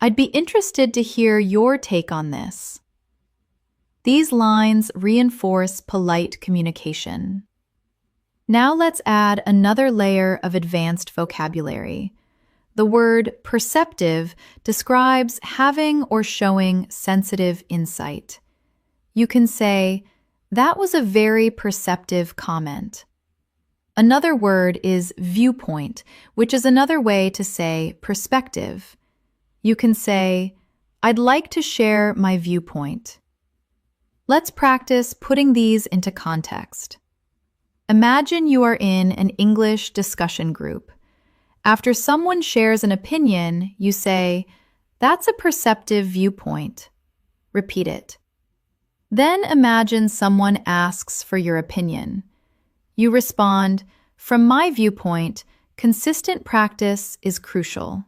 I'd be interested to hear your take on this. These lines reinforce polite communication. Now let's add another layer of advanced vocabulary. The word perceptive describes having or showing sensitive insight. You can say, that was a very perceptive comment. Another word is viewpoint, which is another way to say perspective. You can say, I'd like to share my viewpoint. Let's practice putting these into context. Imagine you are in an English discussion group. After someone shares an opinion, you say, that's a perceptive viewpoint. Repeat it. Then imagine someone asks for your opinion. You respond, from my viewpoint, consistent practice is crucial.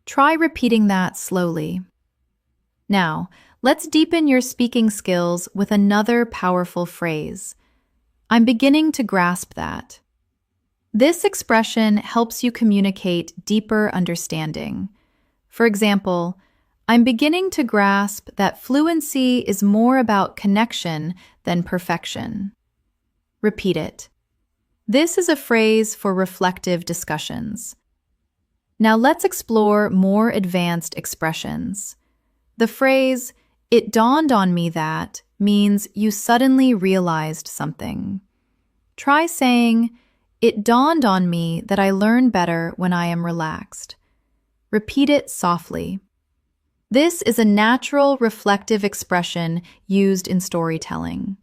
Try repeating that slowly. Now, let's deepen your speaking skills with another powerful phrase. I'm beginning to grasp that. This expression helps you communicate deeper understanding. For example, I'm beginning to grasp that fluency is more about connection than perfection. Repeat it. This is a phrase for reflective discussions. Now let's explore more advanced expressions. The phrase, it dawned on me that, means you suddenly realized something. Try saying, it dawned on me that I learn better when I am relaxed. Repeat it softly. This is a natural, reflective expression used in storytelling.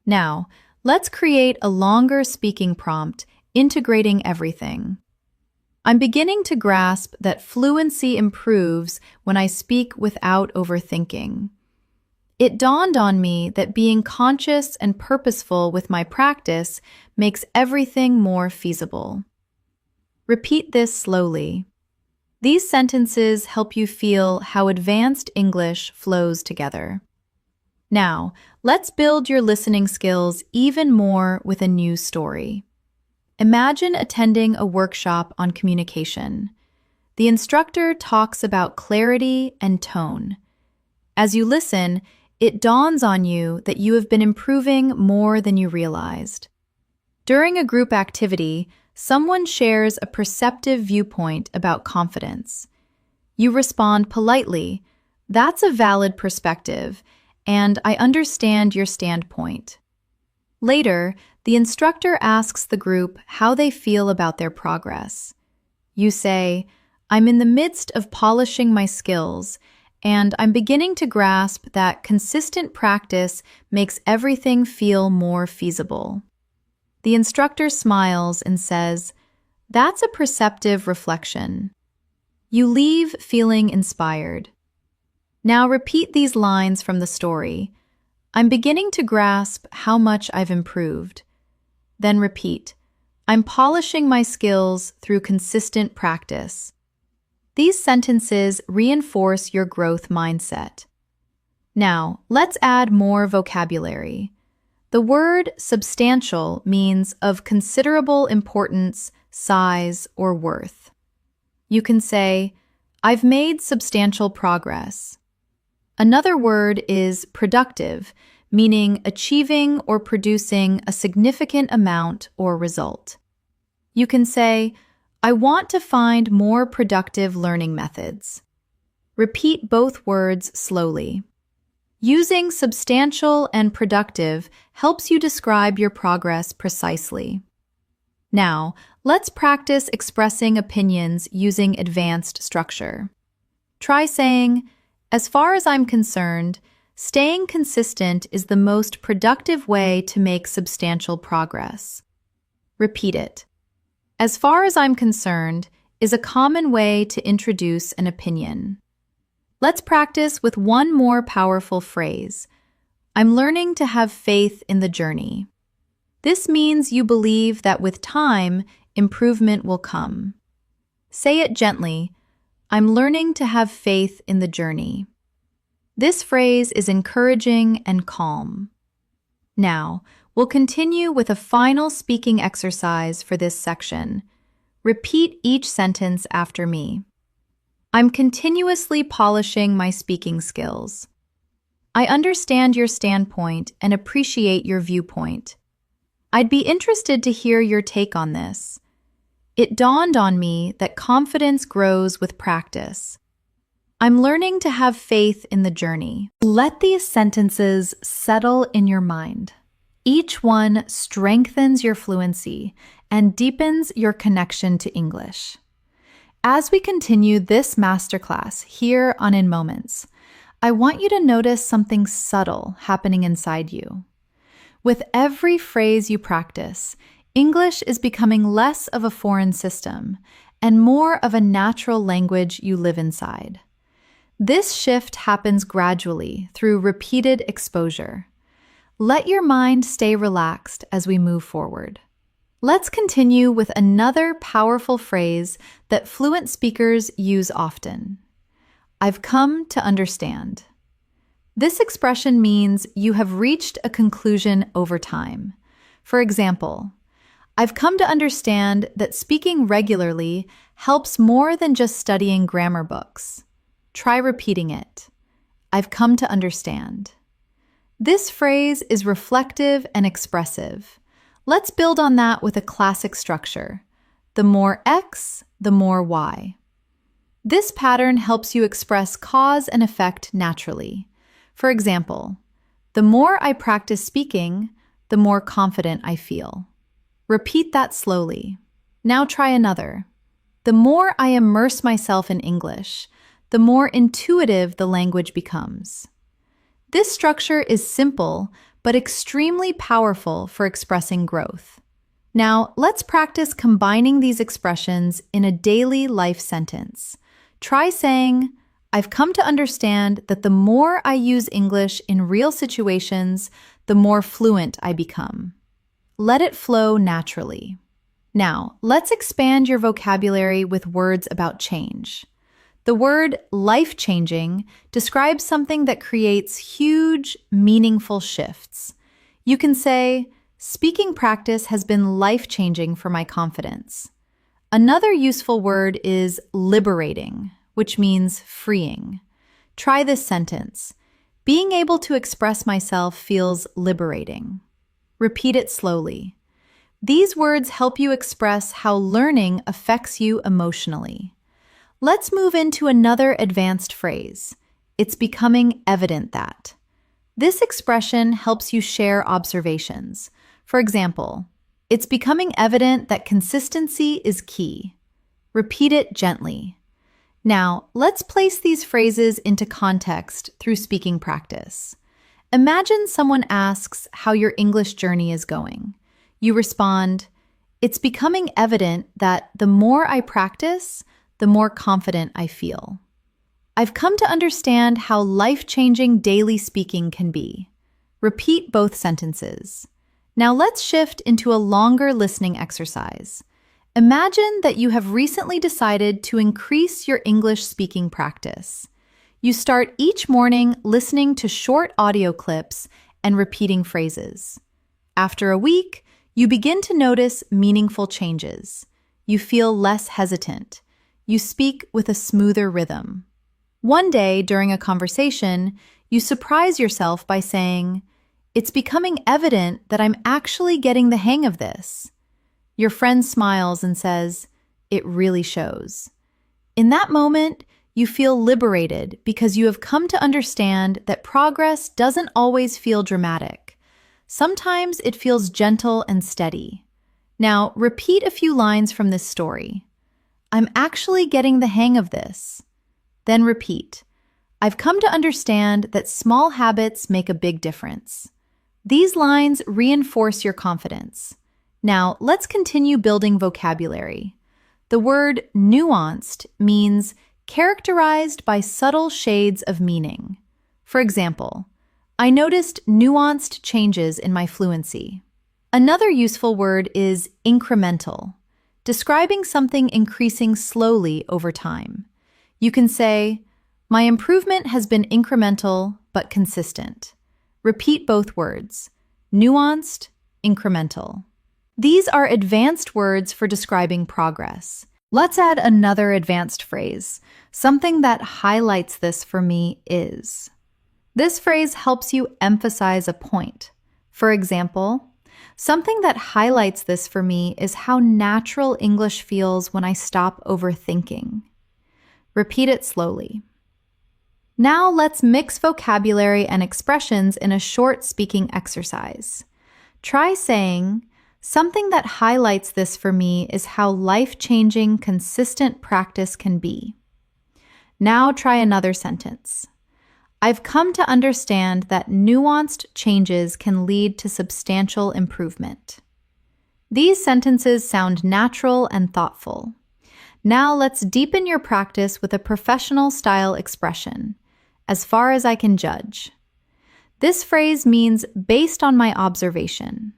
Now, let's create a longer speaking prompt, integrating everything. I'm beginning to grasp that fluency improves when I speak without overthinking. It dawned on me that being conscious and purposeful with my practice makes everything more feasible. Repeat this slowly. These sentences help you feel how advanced English flows together. Now, let's build your listening skills even more with a new story. Imagine attending a workshop on communication. The instructor talks about clarity and tone. As you listen, it dawns on you that you have been improving more than you realized. During a group activity, someone shares a perceptive viewpoint about confidence. You respond politely, that's a valid perspective, and I understand your standpoint. Later, the instructor asks the group how they feel about their progress. You say, I'm in the midst of polishing my skills, and I'm beginning to grasp that consistent practice makes everything feel more feasible. The instructor smiles and says, that's a perceptive reflection. You leave feeling inspired. Now repeat these lines from the story. I'm beginning to grasp how much I've improved. Then repeat, I'm polishing my skills through consistent practice. These sentences reinforce your growth mindset. Now, let's add more vocabulary. The word substantial means of considerable importance, size, or worth. You can say, I've made substantial progress. Another word is productive, meaning achieving or producing a significant amount or result. You can say, I want to find more productive learning methods. Repeat both words slowly. Using substantial and productive helps you describe your progress precisely. Now, let's practice expressing opinions using advanced structure. Try saying, "As far as I'm concerned, staying consistent is the most productive way to make substantial progress." Repeat it. "As far as I'm concerned" is a common way to introduce an opinion. Let's practice with one more powerful phrase. "I'm learning to have faith in the journey." This means you believe that with time, improvement will come. Say it gently, "I'm learning to have faith in the journey." This phrase is encouraging and calm. Now, we'll continue with a final speaking exercise for this section. Repeat each sentence after me. "I'm continuously polishing my speaking skills." "I understand your standpoint and appreciate your viewpoint. I'd be interested to hear your take on this. It dawned on me that confidence grows with practice. I'm learning to have faith in the journey." Let these sentences settle in your mind. Each one strengthens your fluency and deepens your connection to English. As we continue this masterclass here on In Moments, I want you to notice something subtle happening inside you. With every phrase you practice, English is becoming less of a foreign system and more of a natural language you live inside. This shift happens gradually through repeated exposure. Let your mind stay relaxed as we move forward. Let's continue with another powerful phrase that fluent speakers use often. "I've come to understand." This expression means you have reached a conclusion over time. For example, "I've come to understand that speaking regularly helps more than just studying grammar books." Try repeating it. "I've come to understand." This phrase is reflective and expressive. Let's build on that with a classic structure. The more X, the more Y. This pattern helps you express cause and effect naturally. For example, "The more I practice speaking, the more confident I feel." Repeat that slowly. Now try another. "The more I immerse myself in English, the more intuitive the language becomes." This structure is simple, but extremely powerful for expressing growth. Now, let's practice combining these expressions in a daily life sentence. Try saying, "I've come to understand that the more I use English in real situations, the more fluent I become." Let it flow naturally. Now, let's expand your vocabulary with words about change. The word life-changing describes something that creates huge, meaningful shifts. You can say, "Speaking practice has been life-changing for my confidence." Another useful word is liberating, which means freeing. Try this sentence. "Being able to express myself feels liberating." Repeat it slowly. These words help you express how learning affects you emotionally. Let's move into another advanced phrase. "It's becoming evident that." This expression helps you share observations. For example, "It's becoming evident that consistency is key." Repeat it gently. Now, let's place these phrases into context through speaking practice. Imagine someone asks how your English journey is going. You respond, "It's becoming evident that the more I practice, the more confident I feel." I've come to understand how life-changing daily speaking can be. Repeat both sentences. Now let's shift into a longer listening exercise. Imagine that you have recently decided to increase your English speaking practice. You start each morning listening to short audio clips and repeating phrases. After a week, you begin to notice meaningful changes. You feel less hesitant. You speak with a smoother rhythm. One day, during a conversation, you surprise yourself by saying, "It's becoming evident that I'm actually getting the hang of this." Your friend smiles and says, "It really shows." In that moment, you feel liberated because you have come to understand that progress doesn't always feel dramatic. Sometimes it feels gentle and steady. Now, repeat a few lines from this story. I'm actually getting the hang of this. Then repeat. I've come to understand that small habits make a big difference. These lines reinforce your confidence. Now, let's continue building vocabulary. The word nuanced means characterized by subtle shades of meaning. For example, I noticed nuanced changes in my fluency. Another useful word is incremental, describing something increasing slowly over time. You can say, my improvement has been incremental but consistent. Repeat both words, nuanced, incremental. These are advanced words for describing progress. Let's add another advanced phrase. Something that highlights this for me is. This phrase helps you emphasize a point. For example, something that highlights this for me is how natural English feels when I stop overthinking. Repeat it slowly. Now let's mix vocabulary and expressions in a short speaking exercise. Try saying, something that highlights this for me is how life-changing, consistent practice can be. Now try another sentence. I've come to understand that nuanced changes can lead to substantial improvement. These sentences sound natural and thoughtful. Now let's deepen your practice with a professional style expression, as far as I can judge. This phrase means based on my observation.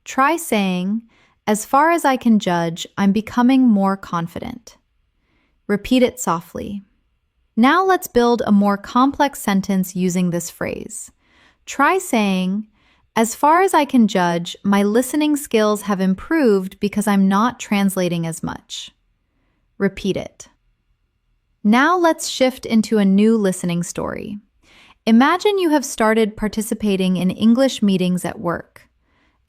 Try saying, as far as I can judge, I'm becoming more confident. Repeat it softly. Now let's build a more complex sentence using this phrase. Try saying, as far as I can judge, my listening skills have improved because I'm not translating as much. Repeat it. Now let's shift into a new listening story. Imagine you have started participating in English meetings at work.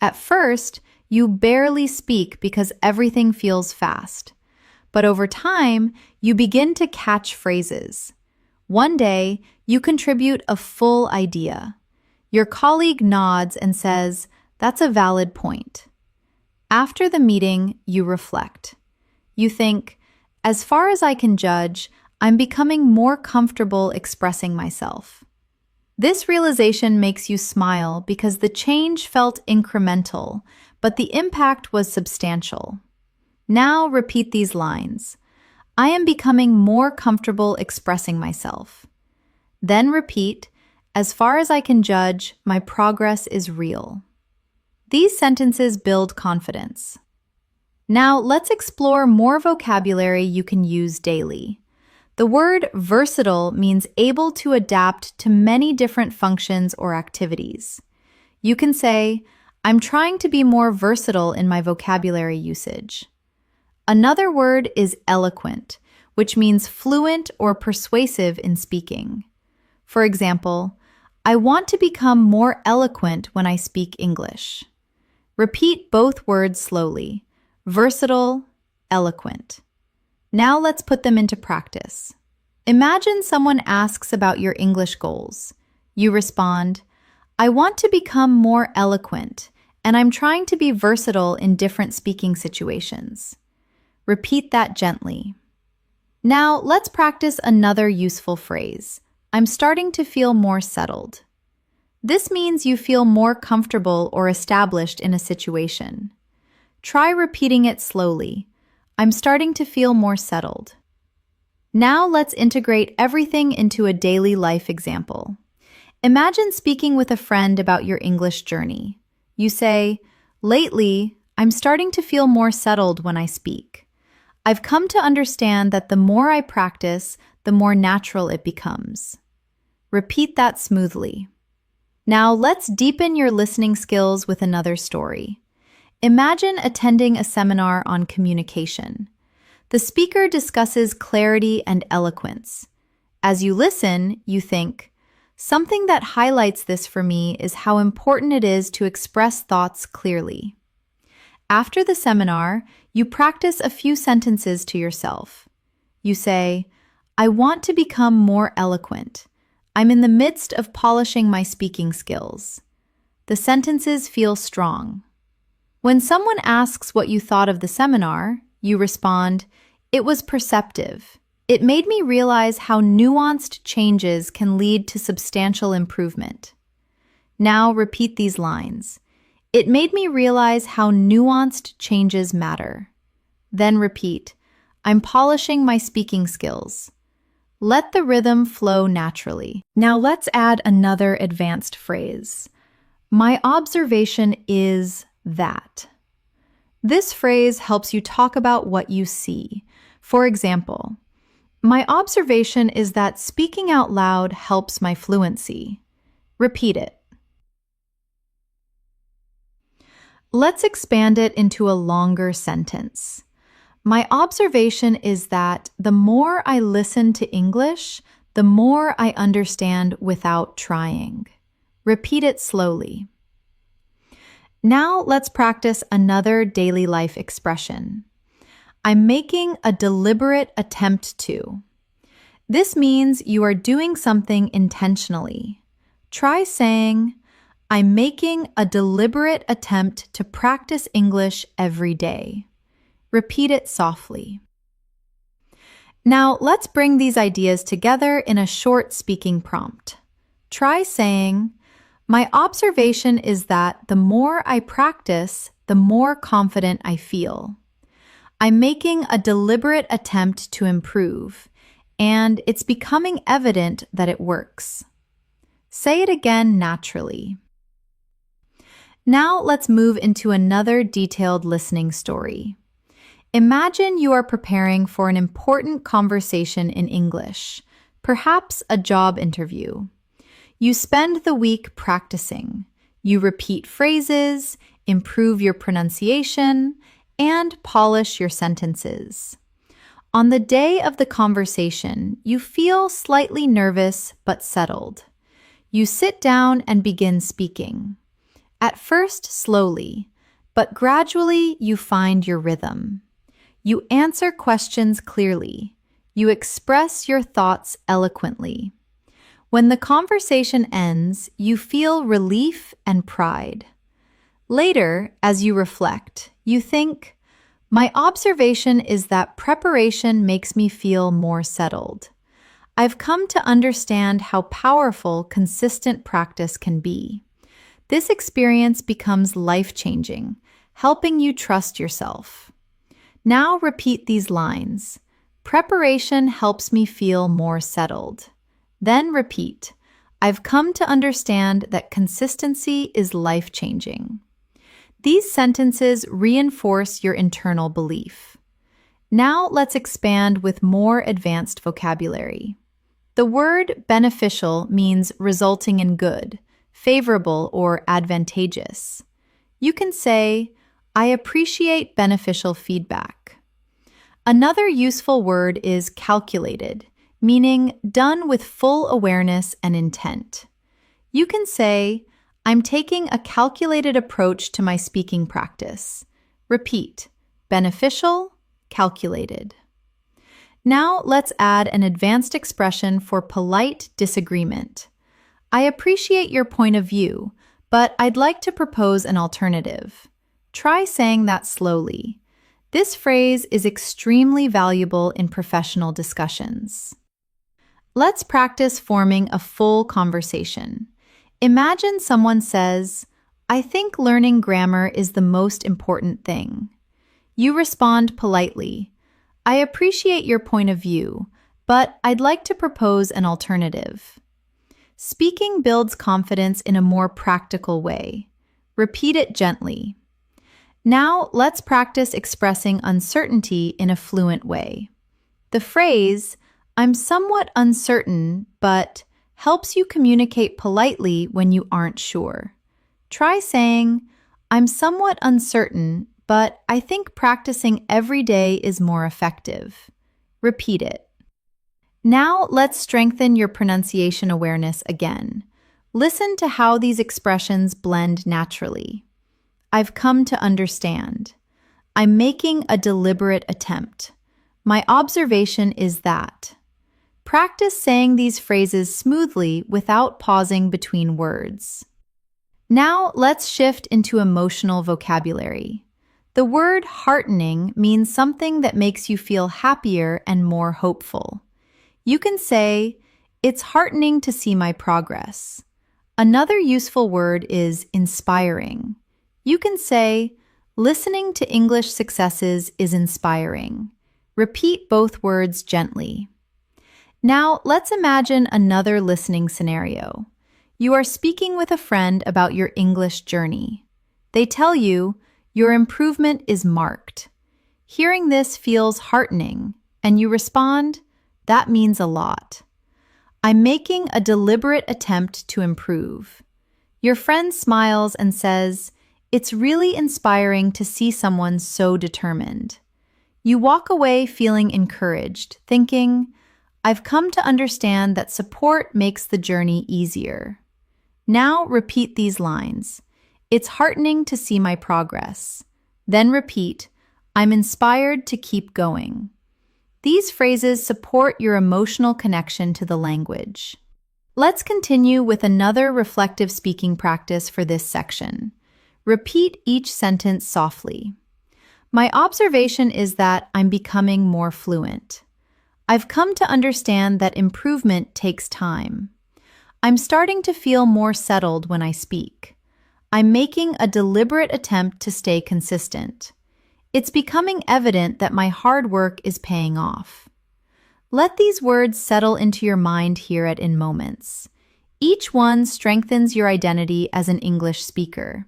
At first, you barely speak because everything feels fast. But over time, you begin to catch phrases. One day, you contribute a full idea. Your colleague nods and says, "That's a valid point." After the meeting, you reflect. You think, as far as I can judge, I'm becoming more comfortable expressing myself. This realization makes you smile because the change felt incremental, but the impact was substantial. Now repeat these lines. I am becoming more comfortable expressing myself. Then repeat, as far as I can judge, my progress is real. These sentences build confidence. Now let's explore more vocabulary you can use daily. The word versatile means able to adapt to many different functions or activities. You can say, I'm trying to be more versatile in my vocabulary usage. Another word is eloquent, which means fluent or persuasive in speaking. For example, I want to become more eloquent when I speak English. Repeat both words slowly. Versatile, eloquent. Now let's put them into practice. Imagine someone asks about your English goals. You respond, I want to become more eloquent, and I'm trying to be versatile in different speaking situations. Repeat that gently. Now let's practice another useful phrase. I'm starting to feel more settled. This means you feel more comfortable or established in a situation. Try repeating it slowly. I'm starting to feel more settled. Now let's integrate everything into a daily life example. Imagine speaking with a friend about your English journey. You say, lately, I'm starting to feel more settled when I speak. I've come to understand that the more I practice, the more natural it becomes. Repeat that smoothly. Now let's deepen your listening skills with another story. Imagine attending a seminar on communication. The speaker discusses clarity and eloquence. As you listen, you think, something that highlights this for me is how important it is to express thoughts clearly. After the seminar, you practice a few sentences to yourself. You say, I want to become more eloquent. I'm in the midst of polishing my speaking skills. The sentences feel strong. When someone asks what you thought of the seminar, you respond, "It was perceptive. It made me realize how nuanced changes can lead to substantial improvement." Now repeat these lines. It made me realize how nuanced changes matter. Then repeat, I'm polishing my speaking skills. Let the rhythm flow naturally. Now let's add another advanced phrase. My observation is that. This phrase helps you talk about what you see. For example, my observation is that speaking out loud helps my fluency. Repeat it. Let's expand it into a longer sentence. My observation is that the more I listen to English, the more I understand without trying. Repeat it slowly. Now let's practice another daily life expression. I'm making a deliberate attempt to. This means you are doing something intentionally. Try saying, I'm making a deliberate attempt to practice English every day. Repeat it softly. Now let's bring these ideas together in a short speaking prompt. Try saying, my observation is that the more I practice, the more confident I feel. I'm making a deliberate attempt to improve, and it's becoming evident that it works. Say it again naturally. Now let's move into another detailed listening story. Imagine you are preparing for an important conversation in English, perhaps a job interview. You spend the week practicing. You repeat phrases, improve your pronunciation, and polish your sentences. On the day of the conversation, you feel slightly nervous but settled. You sit down and begin speaking. At first slowly, but gradually you find your rhythm. You answer questions clearly. You express your thoughts eloquently. When the conversation ends, you feel relief and pride. Later, as you reflect, you think, my observation is that preparation makes me feel more settled. I've come to understand how powerful consistent practice can be. This experience becomes life-changing, helping you trust yourself. Now repeat these lines. Preparation helps me feel more settled. Then repeat, I've come to understand that consistency is life-changing. These sentences reinforce your internal belief. Now let's expand with more advanced vocabulary. The word beneficial means resulting in good, favorable, or advantageous. You can say, I appreciate beneficial feedback. Another useful word is calculated, meaning done with full awareness and intent. You can say, I'm taking a calculated approach to my speaking practice. Repeat, beneficial, calculated. Now let's add an advanced expression for polite disagreement. I appreciate your point of view, but I'd like to propose an alternative. Try saying that slowly. This phrase is extremely valuable in professional discussions. Let's practice forming a full conversation. Imagine someone says, I think learning grammar is the most important thing. You respond politely, I appreciate your point of view, but I'd like to propose an alternative. Speaking builds confidence in a more practical way. Repeat it gently. Now let's practice expressing uncertainty in a fluent way. The phrase, I'm somewhat uncertain, but helps you communicate politely when you aren't sure. Try saying, I'm somewhat uncertain, but I think practicing every day is more effective. Repeat it. Now let's strengthen your pronunciation awareness again. Listen to how these expressions blend naturally. I've come to understand. I'm making a deliberate attempt. My observation is that. Practice saying these phrases smoothly without pausing between words. Now let's shift into emotional vocabulary. The word heartening means something that makes you feel happier and more hopeful. You can say, "It's heartening to see my progress." Another useful word is inspiring. You can say, "Listening to English successes is inspiring." Repeat both words gently. Now, let's imagine another listening scenario. You are speaking with a friend about your English journey. They tell you, "Your improvement is marked." Hearing this feels heartening, and you respond, "That means a lot. I'm making a deliberate attempt to improve." Your friend smiles and says, "It's really inspiring to see someone so determined." You walk away feeling encouraged, thinking, "I've come to understand that support makes the journey easier." Now repeat these lines. "It's heartening to see my progress." Then repeat, "I'm inspired to keep going." These phrases support your emotional connection to the language. Let's continue with another reflective speaking practice for this section. Repeat each sentence softly. My observation is that I'm becoming more fluent. I've come to understand that improvement takes time. I'm starting to feel more settled when I speak. I'm making a deliberate attempt to stay consistent. It's becoming evident that my hard work is paying off. Let these words settle into your mind here at In Moments. Each one strengthens your identity as an English speaker.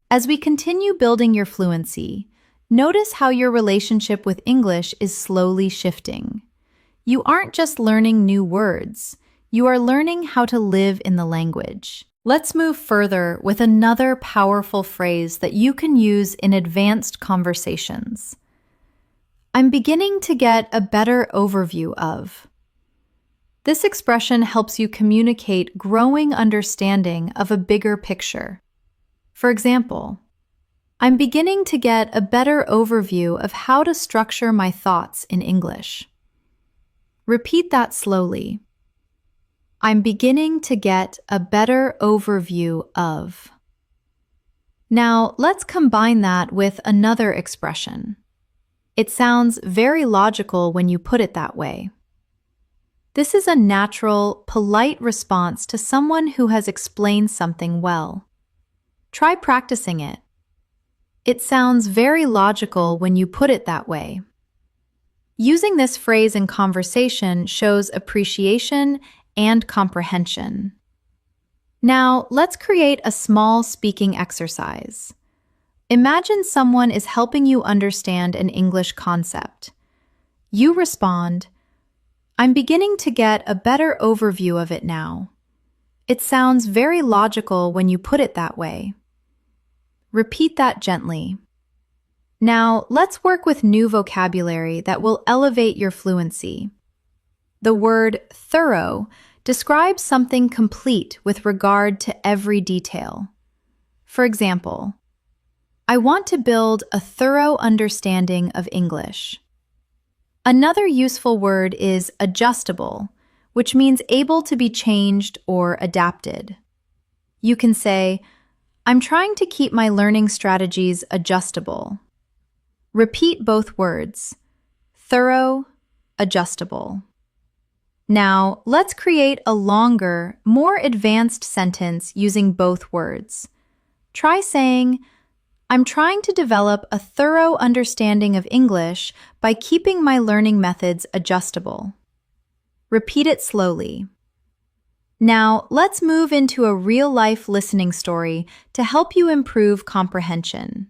As we continue building your fluency, notice how your relationship with English is slowly shifting. You aren't just learning new words, you are learning how to live in the language. Let's move further with another powerful phrase that you can use in advanced conversations. I'm beginning to get a better overview of. This expression helps you communicate growing understanding of a bigger picture. For example, I'm beginning to get a better overview of how to structure my thoughts in English. Repeat that slowly. I'm beginning to get a better overview of. Now, let's combine that with another expression. It sounds very logical when you put it that way. This is a natural, polite response to someone who has explained something well. Try practicing it. It sounds very logical when you put it that way. Using this phrase in conversation shows appreciation and comprehension. Now, let's create a small speaking exercise. Imagine someone is helping you understand an English concept. You respond, "I'm beginning to get a better overview of it now." It sounds very logical when you put it that way. Repeat that gently. Now, let's work with new vocabulary that will elevate your fluency. The word thorough describes something complete with regard to every detail. For example, I want to build a thorough understanding of English. Another useful word is adjustable, which means able to be changed or adapted. You can say, "I'm trying to keep my learning strategies adjustable." Repeat both words, thorough, adjustable. Now, let's create a longer, more advanced sentence using both words. Try saying, "I'm trying to develop a thorough understanding of English by keeping my learning methods adjustable." Repeat it slowly. Now, let's move into a real-life listening story to help you improve comprehension.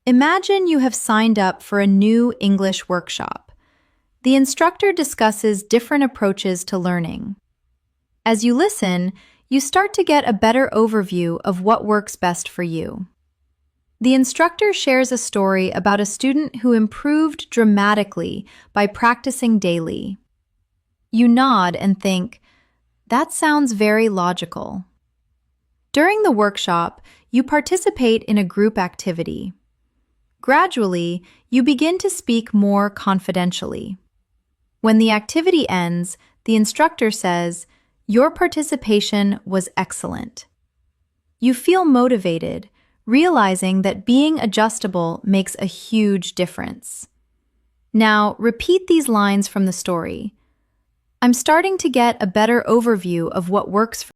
Imagine you have signed up for a new English workshop. The instructor discusses different approaches to learning. As you listen, you start to get a better overview of what works best for you. The instructor shares a story about a student who improved dramatically by practicing daily. You nod and think, "That sounds very logical." During the workshop, you participate in a group activity. Gradually, you begin to speak more confidentially. When the activity ends, the instructor says, "Your participation was excellent." You feel motivated, realizing that being adjustable makes a huge difference. Now, repeat these lines from the story. I'm starting to get a better overview of what works for